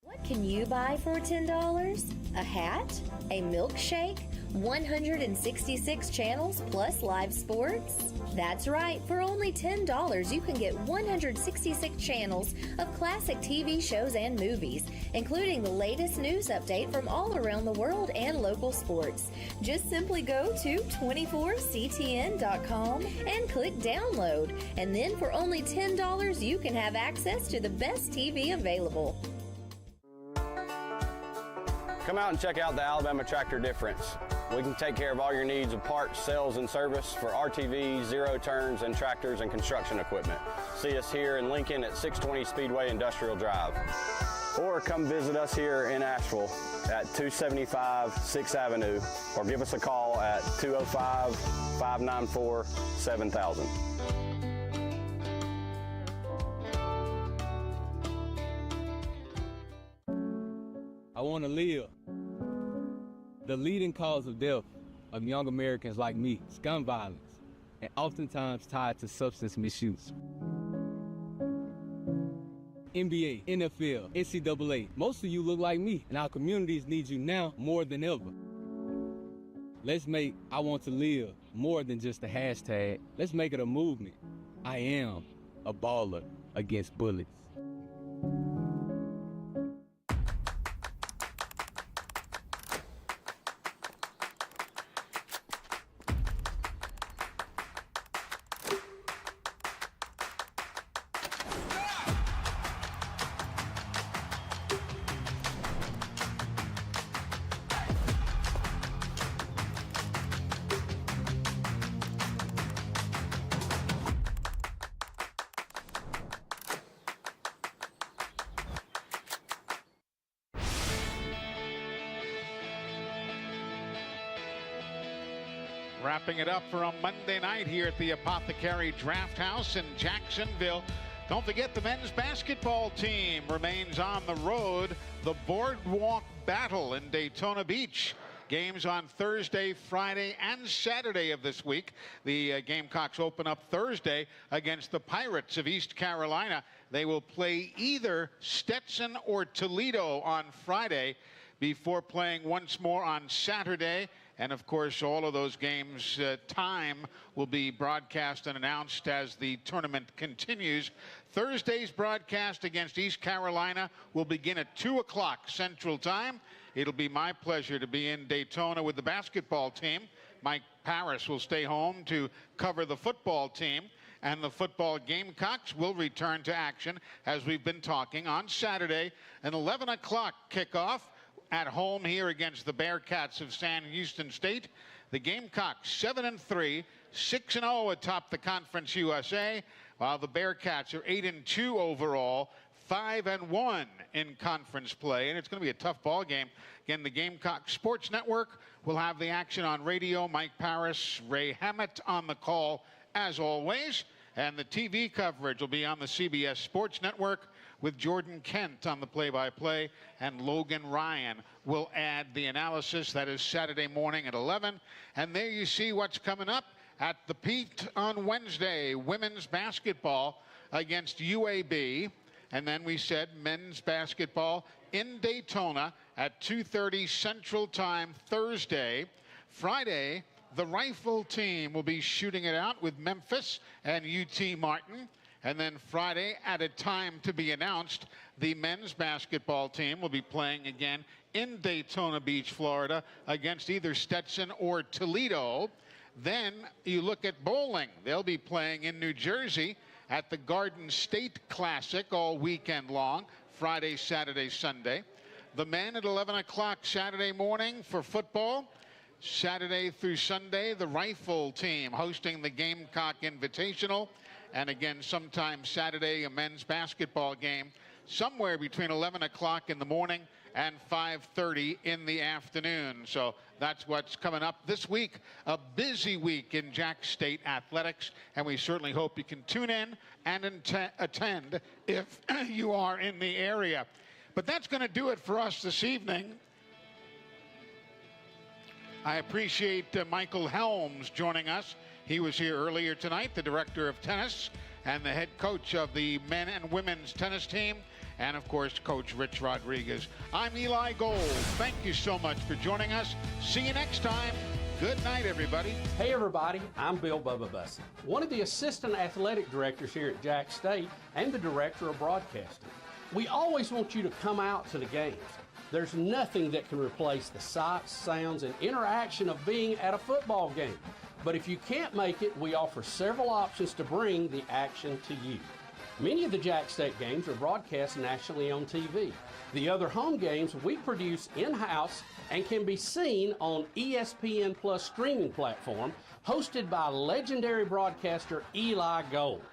What can you buy for $10? A hat? A milkshake? 166 channels plus live sports? That's right, for only $10 you can get 166 channels of classic TV shows and movies, including the latest news update from all around the world and local sports. Just simply go to 24ctn.com and click download, and then for only $10 you can have access to the best TV available. Come out and check out the Alabama Tractor difference. We can take care of all your needs of parts, sales, and service for RTVs, zero turns, and tractors and construction equipment. See us here in Lincoln at 620 Speedway Industrial Drive. Or come visit us here in Asheville at 275 6th Avenue, or give us a call at 205-594-7000. I want to live. The leading cause of death of young Americans like me is gun violence, and oftentimes tied to substance misuse. NBA, NFL, NCAA, most of you look like me, and our communities need you now more than ever. Let's make I Want to Live more than just a hashtag. Let's make it a movement. I am a baller against bullets. Wrapping it up for a Monday night here at the Apothecary Draft House in Jacksonville. Don't forget the men's basketball team remains on the road. The Boardwalk Battle in Daytona Beach. Games on Thursday, Friday, and Saturday of this week. The Gamecocks open up Thursday against the Pirates of East Carolina. They will play either Stetson or Toledo on Friday before playing once more on Saturday. And, of course, all of those games' time will be broadcast and announced as the tournament continues. Thursday's broadcast against East Carolina will begin at 2 o'clock Central Time. It'll be my pleasure to be in Daytona with the basketball team. Mike Paris will stay home to cover the football team. And the football Gamecocks will return to action, as we've been talking, on Saturday, an 11 o'clock kickoff at home here against the Bearcats of Sam Houston State. The Gamecocks 7-3, 6-0 atop the Conference USA, while the Bearcats are 8-2 overall, 5-1 in conference play, and it's going to be a tough ball game. Again, the Gamecock Sports Network will have the action on radio. Mike Paris, Ray Hammett on the call as always, and the TV coverage will be on the CBS Sports Network with Jordan Kent on the play-by-play, and Logan Ryan will add the analysis. That is Saturday morning at 11. And there you see what's coming up at the Pete on Wednesday. Women's basketball against UAB. And then we said men's basketball in Daytona at 2:30 Central Time Thursday. Friday, the Rifle team will be shooting it out with Memphis and UT Martin. And then Friday, at a time to be announced, the men's basketball team will be playing again in Daytona Beach, Florida, against either Stetson or Toledo. Then you look at bowling. They'll be playing in New Jersey at the Garden State Classic all weekend long, Friday, Saturday, Sunday. The men at 11 o'clock Saturday morning for football. Saturday through Sunday, the Rifle team hosting the Gamecock Invitational. And again, sometime Saturday, a men's basketball game somewhere between 11 o'clock in the morning and 5:30 in the afternoon. So that's what's coming up this week. A busy week in Jack State athletics, and we certainly hope you can tune in and attend if you are in the area. But that's going to do it for us this evening. I appreciate Michael Helms joining us. He was here earlier tonight, the director of tennis and the head coach of the men and women's tennis team, and of course, Coach Rich Rodriguez. I'm Eli Gold. Thank you so much for joining us. See you next time. Good night, everybody. Hey, everybody. I'm Bill Bubba Bussey, one of the assistant athletic directors here at Jack State and the director of broadcasting. We always want you to come out to the games. There's nothing that can replace the sights, sounds, and interaction of being at a football game. But if you can't make it, we offer several options to bring the action to you. Many of the Jack State games are broadcast nationally on TV. The other home games we produce in-house and can be seen on ESPN Plus streaming platform, hosted by legendary broadcaster Eli Gold.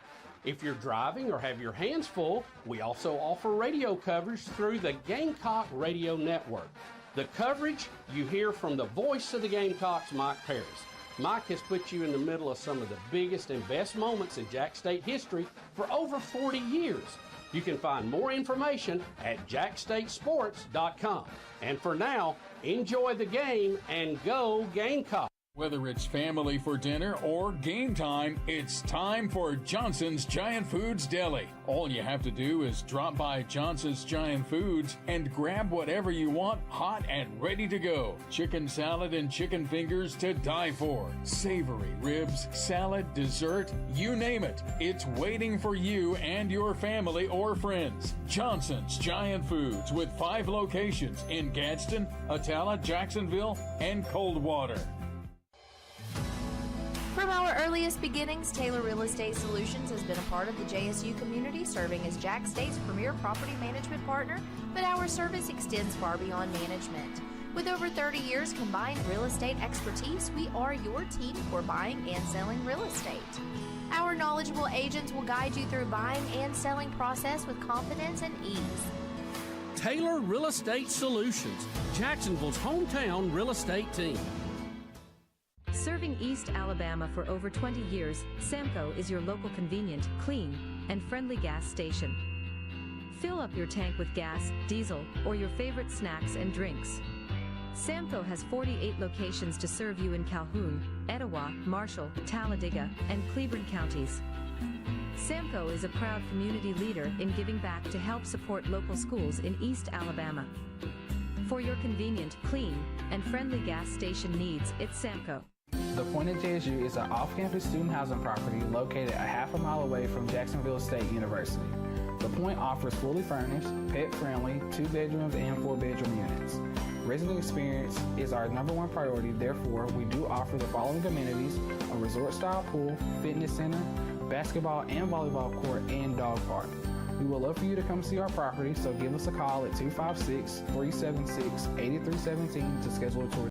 If you're driving or have your hands full, we also offer radio coverage through the Gamecock Radio Network. The coverage you hear from the voice of the Gamecocks, Mike Paris. Mike has put you in the middle of some of the biggest and best moments in Jack State history for over 40 years. You can find more information at jackstatesports.com. And for now, enjoy the game and go Gamecock. Whether it's family for dinner or game time, it's time for Johnson's Giant Foods Deli. All you have to do is drop by Johnson's Giant Foods and grab whatever you want hot and ready to go. Chicken salad and chicken fingers to die for. Savory ribs, salad, dessert, you name it. It's waiting for you and your family or friends. Johnson's Giant Foods with 5 locations in Gadsden, Atala, Jacksonville, and Coldwater. From our earliest beginnings, Taylor Real Estate Solutions has been a part of the JSU community, serving as Jack State's premier property management partner, but our service extends far beyond management. With over 30 years combined real estate expertise, we are your team for buying and selling real estate. Our knowledgeable agents will guide you through buying and selling process with confidence and ease. Taylor Real Estate Solutions, Jacksonville's hometown real estate team. Serving East Alabama for over 20 years, Samco is your local convenient, clean, and friendly gas station. Fill up your tank with gas, diesel, or your favorite snacks and drinks. Samco has 48 locations to serve you in Calhoun, Etowah, Marshall, Talladega, and Cleburne counties. Samco is a proud community leader in giving back to help support local schools in East Alabama. For your convenient, clean, and friendly gas station needs, it's Samco. The Point at JSU is an off-campus student housing property located a half a mile away from Jacksonville State University. The Point offers fully furnished, pet-friendly, 2 bedrooms and 4 bedroom units. Resident experience is our #1 priority, therefore we do offer the following amenities: a resort-style pool, fitness center, basketball and volleyball court, and dog park. We would love for you to come see our property, so give us a call at 256-376-8317 to schedule a tour.